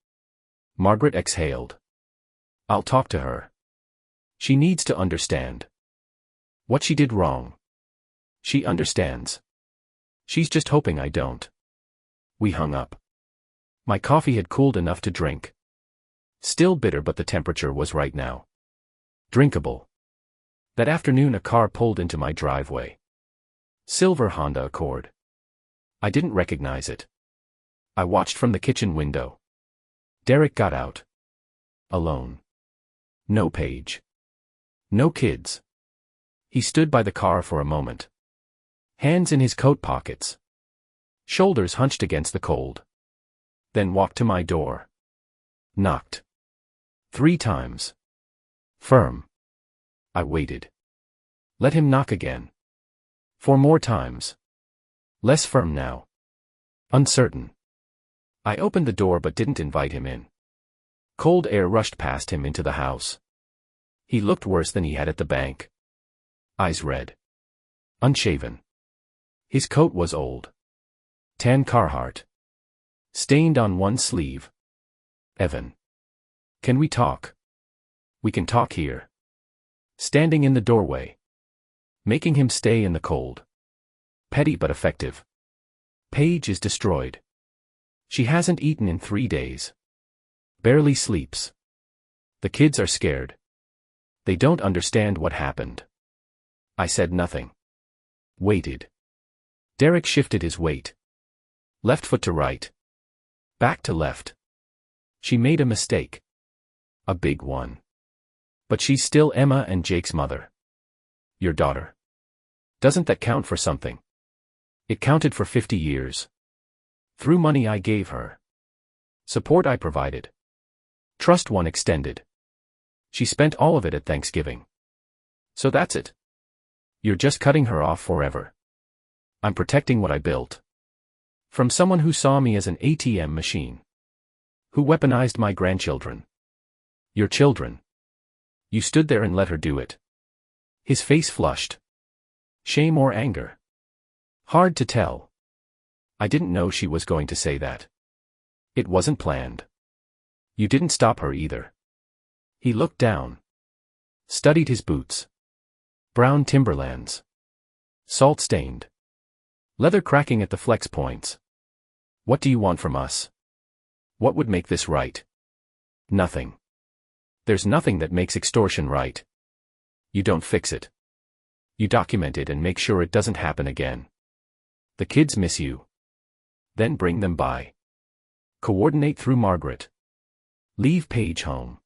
[SPEAKER 1] Margaret exhaled. I'll talk to her. She needs to understand what she did wrong. She understands. She's just hoping I don't. We hung up. My coffee had cooled enough to drink. Still bitter, but the temperature was right now. Drinkable. That afternoon a car pulled into my driveway. Silver Honda Accord. I didn't recognize it. I watched from the kitchen window. Derek got out. Alone. No Paige. No kids. He stood by the car for a moment. Hands in his coat pockets. Shoulders hunched against the cold. Then walked to my door. Knocked. 3 times. Firm. I waited. Let him knock again. 4 more times. Less firm now. Uncertain. I opened the door but didn't invite him in. Cold air rushed past him into the house. He looked worse than he had at the bank. Eyes red. Unshaven. His coat was old. Tan Carhartt. Stained on one sleeve. Evan. Can we talk? We can talk here. Standing in the doorway. Making him stay in the cold. Petty but effective. Paige is destroyed. She hasn't eaten in 3 days. Barely sleeps. The kids are scared. They don't understand what happened. I said nothing. Waited. Derek shifted his weight. Left foot to right. Back to left. She made a mistake. A big one. But she's still Emma and Jake's mother. Your daughter. Doesn't that count for something? It counted for 50 years. Through money I gave her. Support I provided. Trust one extended. She spent all of it at Thanksgiving. So that's it. You're just cutting her off forever. I'm protecting what I built. From someone who saw me as an ATM machine. Who weaponized my grandchildren. Your children. You stood there and let her do it. His face flushed. Shame or anger? Hard to tell. I didn't know she was going to say that. It wasn't planned. You didn't stop her either. He looked down. Studied his boots. Brown Timberlands. Salt-stained. Leather cracking at the flex points. What do you want from us? What would make this right? Nothing. There's nothing that makes extortion right. You don't fix it. You document it and make sure it doesn't happen again. The kids miss you. Then bring them by. Coordinate through Margaret. Leave Paige home.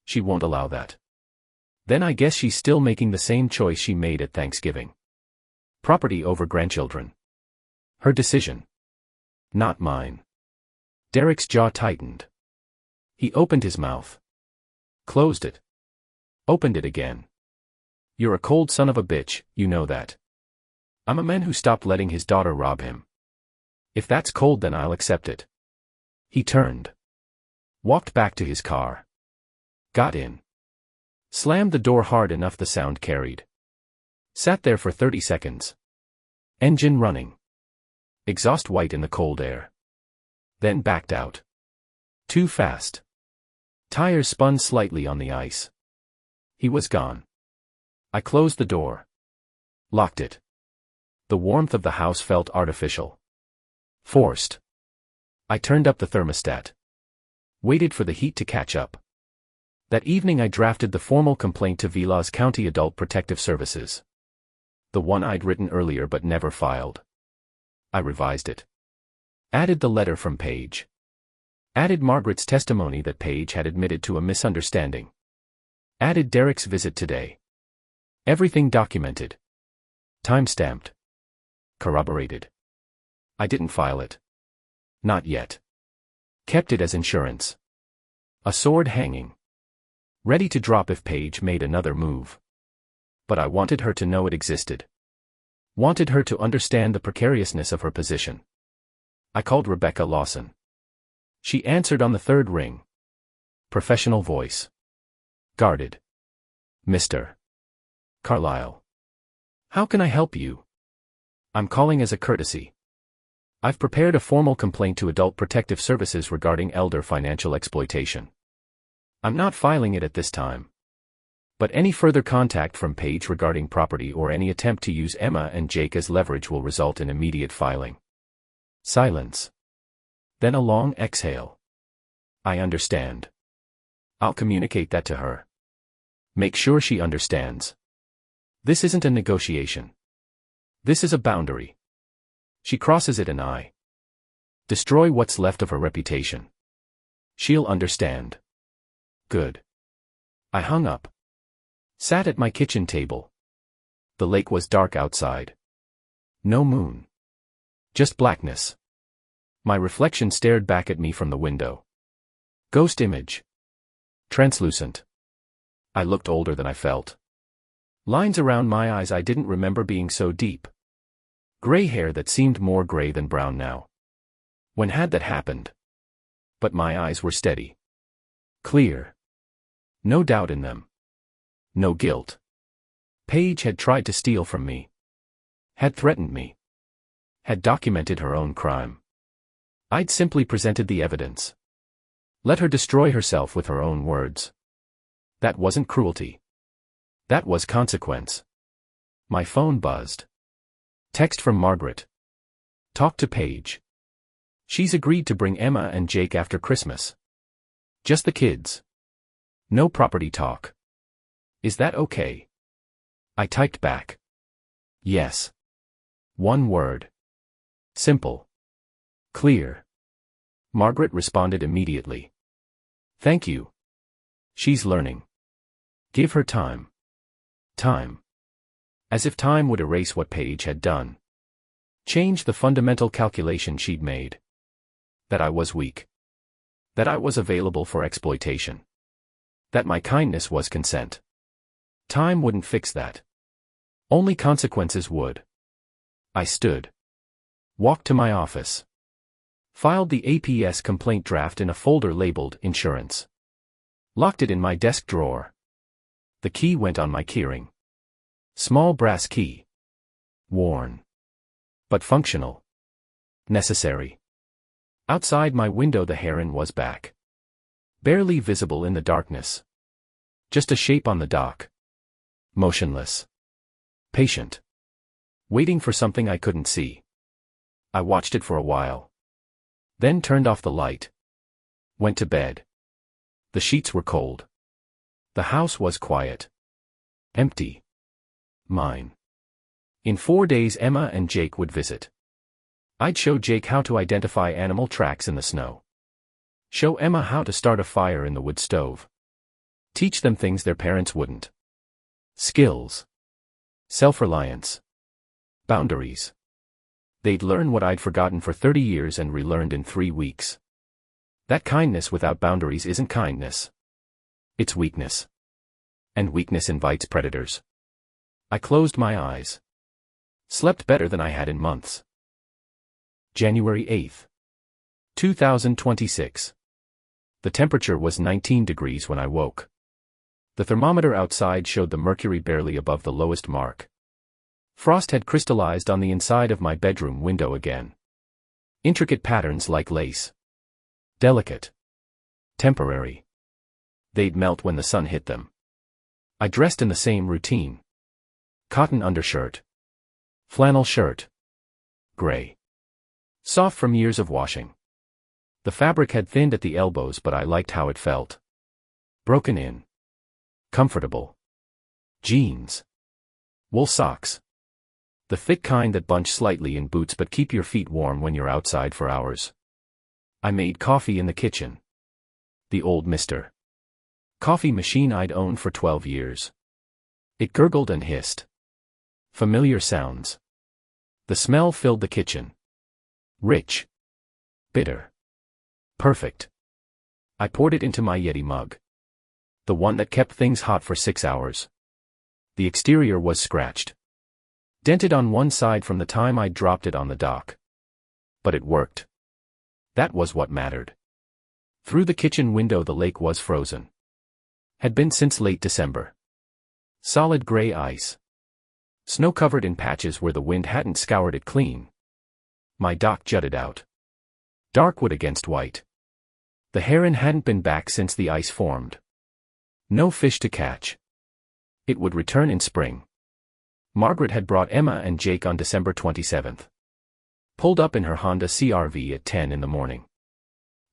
[SPEAKER 1] She won't allow that. Then I guess she's still making the same choice she made at Thanksgiving. Property over grandchildren. Her decision. Not mine. Derek's jaw tightened. He opened his mouth. Closed it. Opened it again. You're a cold son of a bitch, you know that. I'm a man who stopped letting his daughter rob him. If that's cold, then I'll accept it. He turned. Walked back to his car. Got in. Slammed the door hard enough the sound carried. Sat there for 30 seconds. Engine running. Exhaust white in the cold air. Then backed out. Too fast. Tires spun slightly on the ice. He was gone. I closed the door. Locked it. The warmth of the house felt artificial. Forced. I turned up the thermostat. Waited for the heat to catch up. That evening I drafted the formal complaint to Vilas County Adult Protective Services. The one I'd written earlier but never filed. I revised it. Added the letter from Paige. Added Margaret's testimony that Paige had admitted to a misunderstanding. Added Derek's visit today. Everything documented. Time-stamped. Corroborated. I didn't file it. Not yet. Kept it as insurance. A sword hanging. Ready to drop if Paige made another move. But I wanted her to know it existed. Wanted her to understand the precariousness of her position. I called Rebecca Lawson. She answered on the third ring. Professional voice. Guarded. Mr. Carlyle. How can I help you? I'm calling as a courtesy. I've prepared a formal complaint to Adult Protective Services regarding elder financial exploitation. I'm not filing it at this time. But any further contact from Paige regarding property or any attempt to use Emma and Jake as leverage will result in immediate filing. Silence. Then a long exhale. I understand. I'll communicate that to her. Make sure she understands. This isn't a negotiation. This is a boundary. She crosses it and I destroy what's left of her reputation. She'll understand. Good. I hung up. Sat at my kitchen table. The lake was dark outside. No moon. Just blackness. My reflection stared back at me from the window. Ghost image. Translucent. I looked older than I felt. Lines around my eyes I didn't remember being so deep. Gray hair that seemed more gray than brown now. When had that happened? But my eyes were steady. Clear. No doubt in them. No guilt. Paige had tried to steal from me. Had threatened me. Had documented her own crime. I'd simply presented the evidence. Let her destroy herself with her own words. That wasn't cruelty. That was consequence. My phone buzzed. Text from Margaret. Talk to Paige. She's agreed to bring Emma and Jake after Christmas. Just the kids. No property talk. Is that okay? I typed back. Yes. One word. Simple. Clear. Margaret responded immediately. Thank you. She's learning. Give her time. Time. As if time would erase what Paige had done. Change the fundamental calculation she'd made. That I was weak. That I was available for exploitation. That my kindness was consent. Time wouldn't fix that. Only consequences would. I stood. Walked to my office. Filed the APS complaint draft in a folder labeled Insurance. Locked it in my desk drawer. The key went on my keyring. Small brass key. Worn. But functional. Necessary. Outside my window the heron was back. Barely visible in the darkness. Just a shape on the dock. Motionless. Patient. Waiting for something I couldn't see. I watched it for a while. Then turned off the light. Went to bed. The sheets were cold. The house was quiet. Empty. Mine. In 4 days Emma and Jake would visit. I'd show Jake how to identify animal tracks in the snow. Show Emma how to start a fire in the wood stove. Teach them things their parents wouldn't. Skills. Self-reliance. Boundaries. They'd learn what I'd forgotten for 30 years and relearned in 3 weeks. That kindness without boundaries isn't kindness. It's weakness. And weakness invites predators. I closed my eyes. Slept better than I had in months. January 8th. 2026. The temperature was 19 degrees when I woke. The thermometer outside showed the mercury barely above the lowest mark. Frost had crystallized on the inside of my bedroom window again. Intricate patterns like lace. Delicate. Temporary. They'd melt when the sun hit them. I dressed in the same routine. Cotton undershirt. Flannel shirt. Gray. Soft from years of washing. The fabric had thinned at the elbows but I liked how it felt. Broken in. Comfortable. Jeans. Wool socks. The thick kind that bunch slightly in boots but keep your feet warm when you're outside for hours. I made coffee in the kitchen. The old Mr. Coffee machine I'd owned for 12 years. It gurgled and hissed. Familiar sounds. The smell filled the kitchen. Rich. Bitter. Perfect. I poured it into my Yeti mug. The one that kept things hot for 6 hours. The exterior was scratched. Dented on one side from the time I dropped it on the dock. But it worked. That was what mattered. Through the kitchen window the lake was frozen. Had been since late December. Solid gray ice. Snow covered in patches where the wind hadn't scoured it clean. My dock jutted out. Dark wood against white. The heron hadn't been back since the ice formed. No fish to catch. It would return in spring. Margaret had brought Emma and Jake on December 27th. Pulled up in her Honda CR-V at 10 in the morning.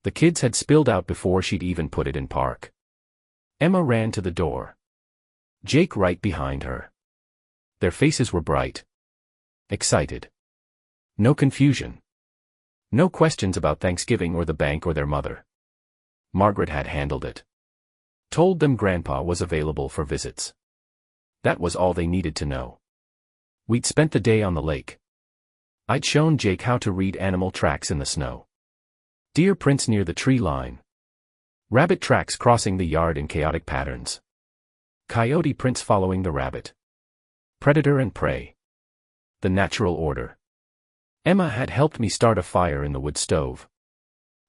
[SPEAKER 1] The kids had spilled out before she'd even put it in park. Emma ran to the door. Jake right behind her. Their faces were bright. Excited. No confusion. No questions about Thanksgiving or the bank or their mother. Margaret had handled it. Told them Grandpa was available for visits. That was all they needed to know. We'd spent the day on the lake. I'd shown Jake how to read animal tracks in the snow. Deer prints near the tree line. Rabbit tracks crossing the yard in chaotic patterns. Coyote prints following the rabbit. Predator and prey. The natural order. Emma had helped me start a fire in the wood stove.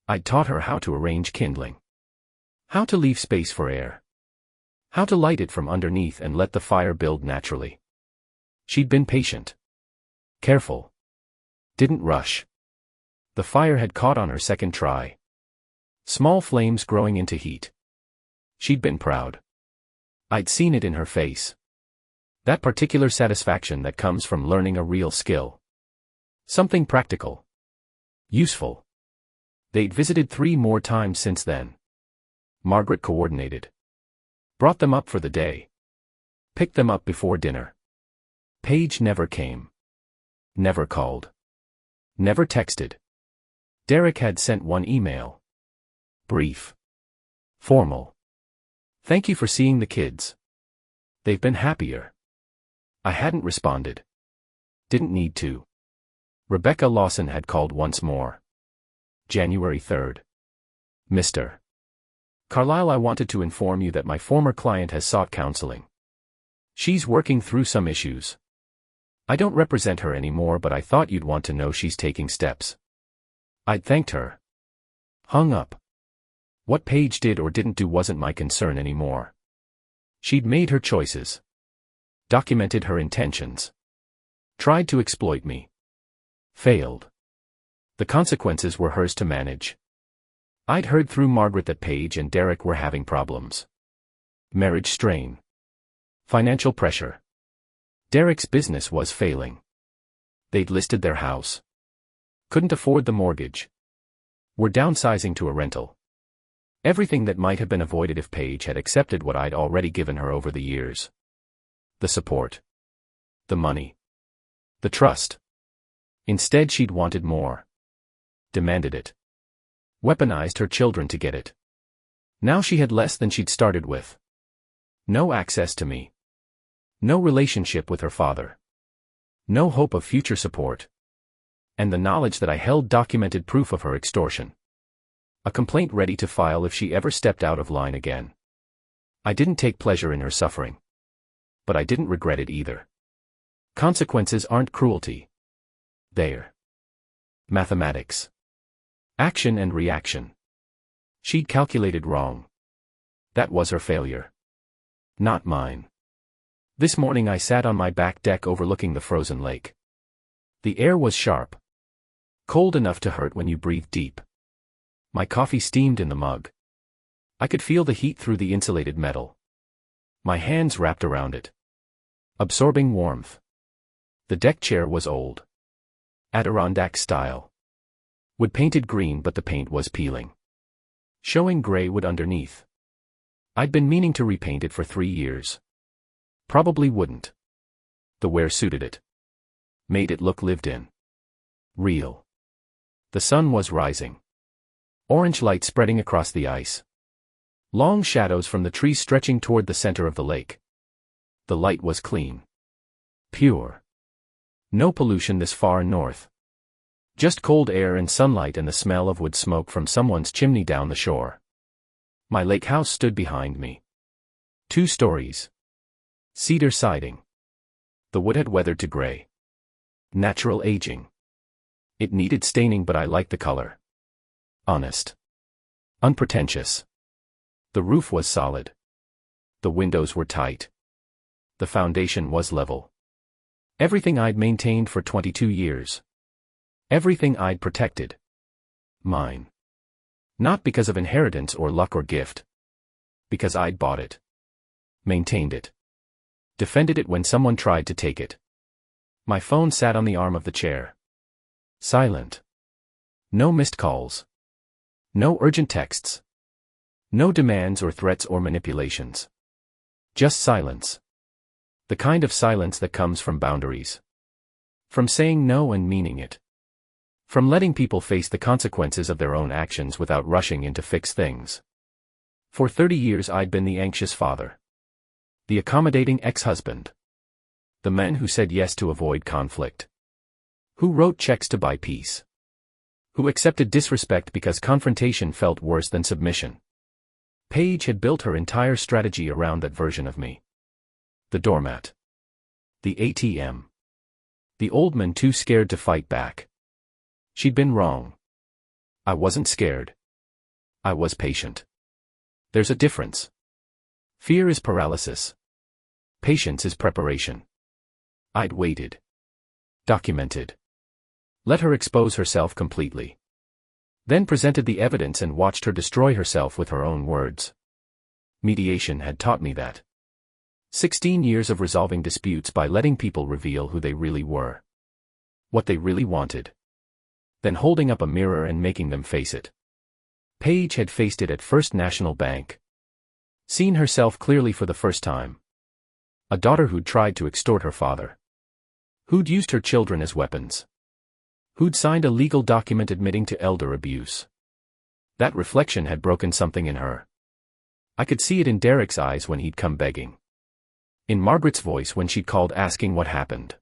[SPEAKER 1] I'd taught her how to arrange kindling. How to leave space for air. How to light it from underneath and let the fire build naturally. She'd been patient. Careful. Didn't rush. The fire had caught on her second try. Small flames growing into heat. She'd been proud. I'd seen it in her face. That particular satisfaction that comes from learning a real skill. Something practical. Useful. They'd visited 3 more times since then. Margaret coordinated. Brought them up for the day. Picked them up before dinner. Paige never came. Never called. Never texted. Derek had sent one email. Brief. Formal. Thank you for seeing the kids. They've been happier. I hadn't responded. Didn't need to. Rebecca Lawson had called once more. January 3rd. Mr. Carlisle, I wanted to inform you that my former client has sought counseling. She's working through some issues. I don't represent her anymore, but I thought you'd want to know she's taking steps. I'd thanked her. Hung up. What Paige did or didn't do wasn't my concern anymore. She'd made her choices. Documented her intentions. Tried to exploit me. Failed. The consequences were hers to manage. I'd heard through Margaret that Paige and Derek were having problems. Marriage strain. Financial pressure. Derek's business was failing. They'd listed their house. Couldn't afford the mortgage. Were downsizing to a rental. Everything that might have been avoided if Paige had accepted what I'd already given her over the years. The support. The money. The trust. Instead she'd wanted more. Demanded it. Weaponized her children to get it. Now she had less than she'd started with. No access to me. No relationship with her father. No hope of future support. And the knowledge that I held documented proof of her extortion. A complaint ready to file if she ever stepped out of line again. I didn't take pleasure in her suffering. But I didn't regret it either. Consequences aren't cruelty. They're mathematics. Action and reaction. She'd calculated wrong. That was her failure. Not mine. This morning I sat on my back deck overlooking the frozen lake. The air was sharp. Cold enough to hurt when you breathe deep. My coffee steamed in the mug. I could feel the heat through the insulated metal. My hands wrapped around it. Absorbing warmth. The deck chair was old. Adirondack style. Wood painted green, but the paint was peeling. Showing gray wood underneath. I'd been meaning to repaint it for 3 years. Probably wouldn't. The wear suited it. Made it look lived in. Real. The sun was rising. Orange light spreading across the ice. Long shadows from the trees stretching toward the center of the lake. The light was clean. Pure. No pollution this far north. Just cold air and sunlight and the smell of wood smoke from someone's chimney down the shore. My lake house stood behind me. 2 stories. Cedar siding. The wood had weathered to gray. Natural aging. It needed staining, but I liked the color. Honest. Unpretentious. The roof was solid. The windows were tight. The foundation was level. Everything I'd maintained for 22 years. Everything I'd protected. Mine. Not because of inheritance or luck or gift. Because I'd bought it. Maintained it. Defended it when someone tried to take it. My phone sat on the arm of the chair. Silent. No missed calls. No urgent texts. No demands or threats or manipulations. Just silence. The kind of silence that comes from boundaries. From saying no and meaning it. From letting people face the consequences of their own actions without rushing in to fix things. For 30 years I'd been the anxious father. The accommodating ex-husband. The man who said yes to avoid conflict. Who wrote checks to buy peace. Who accepted disrespect because confrontation felt worse than submission. Paige had built her entire strategy around that version of me. The doormat. The ATM. The old man too scared to fight back. She'd been wrong. I wasn't scared. I was patient. There's a difference. Fear is paralysis. Patience is preparation. I'd waited. Documented. Let her expose herself completely. Then presented the evidence and watched her destroy herself with her own words. Mediation had taught me that. 16 years of resolving disputes by letting people reveal who they really were. What they really wanted. Then holding up a mirror and making them face it. Paige had faced it at First National Bank. Seen herself clearly for the first time. A daughter who'd tried to extort her father. Who'd used her children as weapons. Who'd signed a legal document admitting to elder abuse. That reflection had broken something in her. I could see it in Derek's eyes when he'd come begging. In Margaret's voice when she'd called asking what happened.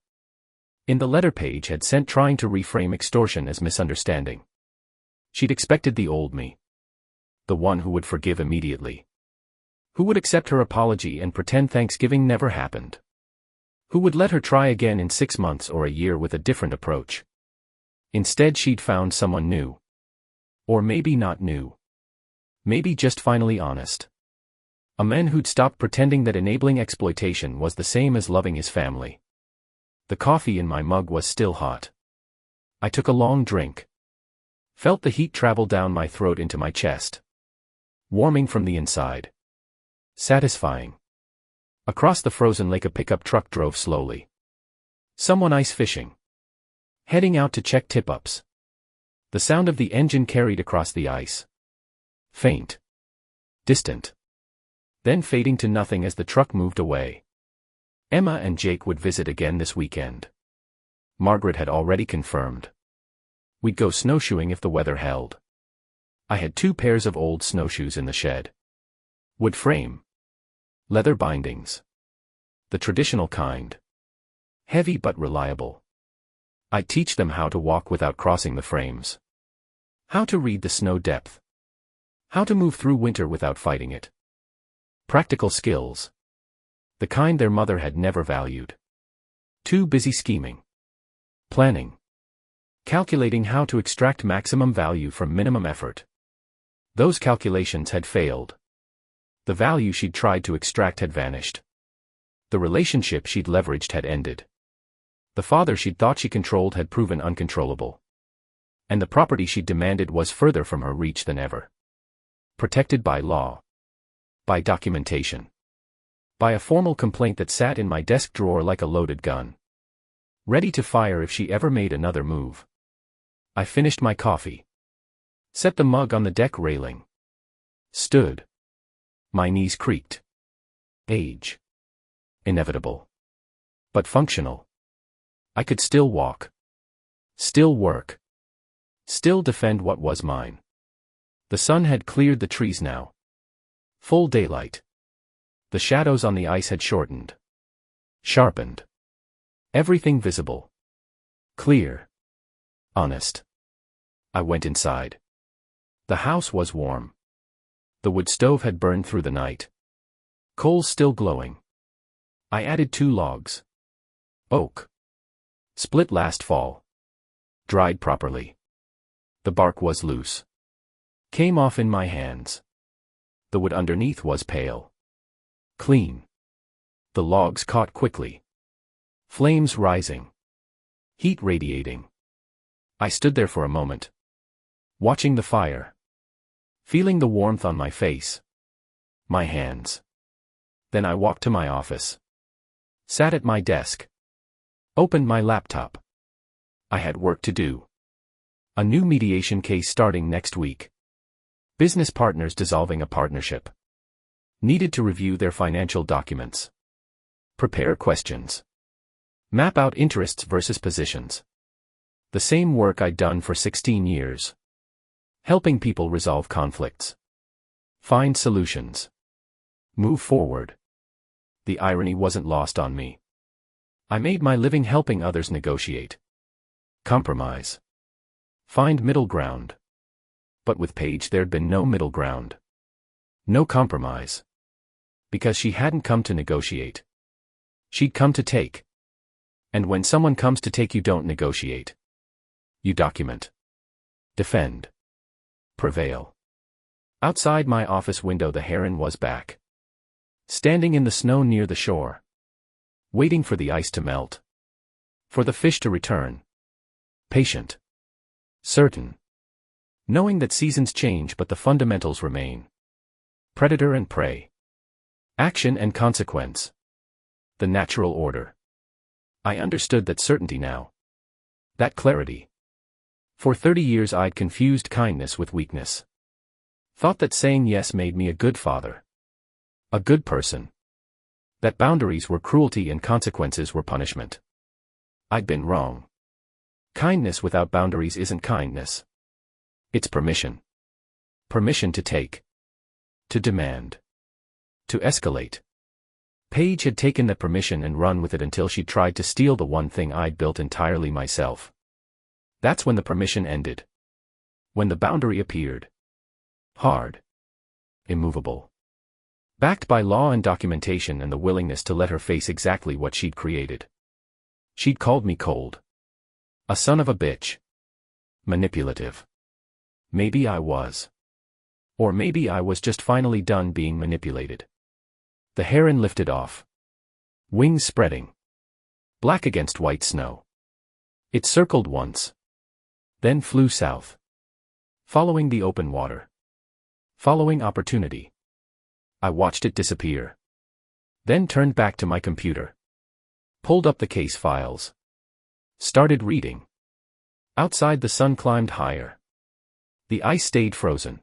[SPEAKER 1] In the letter Paige had sent trying to reframe extortion as misunderstanding. She'd expected the old me. The one who would forgive immediately. Who would accept her apology and pretend Thanksgiving never happened. Who would let her try again in 6 months or a year with a different approach. Instead she'd found someone new. Or maybe not new. Maybe just finally honest. A man who'd stopped pretending that enabling exploitation was the same as loving his family. The coffee in my mug was still hot. I took a long drink. Felt the heat travel down my throat into my chest. Warming from the inside. Satisfying. Across the frozen lake a pickup truck drove slowly. Someone ice fishing. Heading out to check tip-ups. The sound of the engine carried across the ice. Faint. Distant. Then fading to nothing as the truck moved away. Emma and Jake would visit again this weekend. Margaret had already confirmed. We'd go snowshoeing if the weather held. I had 2 pairs of old snowshoes in the shed. Wood frame. Leather bindings. The traditional kind. Heavy but reliable. I'd teach them how to walk without crossing the frames. How to read the snow depth. How to move through winter without fighting it. Practical skills. The kind their mother had never valued. Too busy scheming. Planning. Calculating how to extract maximum value from minimum effort. Those calculations had failed. The value she'd tried to extract had vanished. The relationship she'd leveraged had ended. The father she'd thought she controlled had proven uncontrollable. And the property she'd demanded was further from her reach than ever. Protected by law. By documentation. By a formal complaint that sat in my desk drawer like a loaded gun. Ready to fire if she ever made another move. I finished my coffee. Set the mug on the deck railing. Stood. My knees creaked. Age. Inevitable. But functional. I could still walk. Still work. Still defend what was mine. The sun had cleared the trees now. Full daylight. The shadows on the ice had shortened. Sharpened. Everything visible. Clear. Honest. I went inside. The house was warm. The wood stove had burned through the night. Coals still glowing. I added 2 logs. Oak. Split last fall. Dried properly. The bark was loose. came off in my hands. The wood underneath was pale. Clean. The logs caught quickly. Flames rising. Heat radiating. I stood there for a moment, watching the fire, feeling the warmth on my face, my hands. Then I walked to my office, sat at my desk, opened my laptop. I had work to do. A new mediation case starting next week. Business partners dissolving a partnership. Needed to review their financial documents. Prepare questions. Map out interests versus positions. The same work I'd done for 16 years. Helping people resolve conflicts. Find solutions. Move forward. The irony wasn't lost on me. I made my living helping others negotiate. Compromise. Find middle ground. But with Paige there'd been no middle ground. No compromise. Because she hadn't come to negotiate. She'd come to take. And when someone comes to take, you don't negotiate. You document. Defend. Prevail. Outside my office window the heron was back. Standing in the snow near the shore. Waiting for the ice to melt. For the fish to return. Patient. Certain. Knowing that seasons change but the fundamentals remain. Predator and prey. Action and consequence. The natural order. I understood that certainty now. That clarity. For 30 years I'd confused kindness with weakness. Thought that saying yes made me a good father. A good person. That boundaries were cruelty and consequences were punishment. I'd been wrong. Kindness without boundaries isn't kindness. It's permission. Permission to take. To demand. To escalate. Paige had taken that permission and run with it until she tried to steal the one thing I'd built entirely myself. That's when the permission ended. When the boundary appeared. Hard. Immovable. Backed by law and documentation and the willingness to let her face exactly what she'd created. She'd called me cold. A son of a bitch. Manipulative. Maybe I was. Or maybe I was just finally done being manipulated. The heron lifted off. Wings spreading. Black against white snow. It circled once. Then flew south. Following the open water. Following opportunity. I watched it disappear. Then turned back to my computer. Pulled up the case files. Started reading. Outside the sun climbed higher. The ice stayed frozen.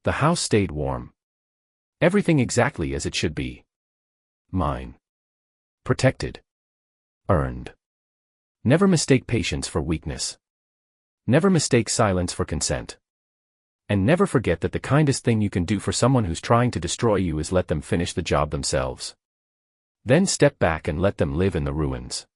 [SPEAKER 1] The house stayed warm. Everything exactly as it should be. Mine. Protected. Earned. Never mistake patience for weakness. Never mistake silence for consent. And never forget that the kindest thing you can do for someone who's trying to destroy you is let them finish the job themselves. Then step back and let them live in the ruins.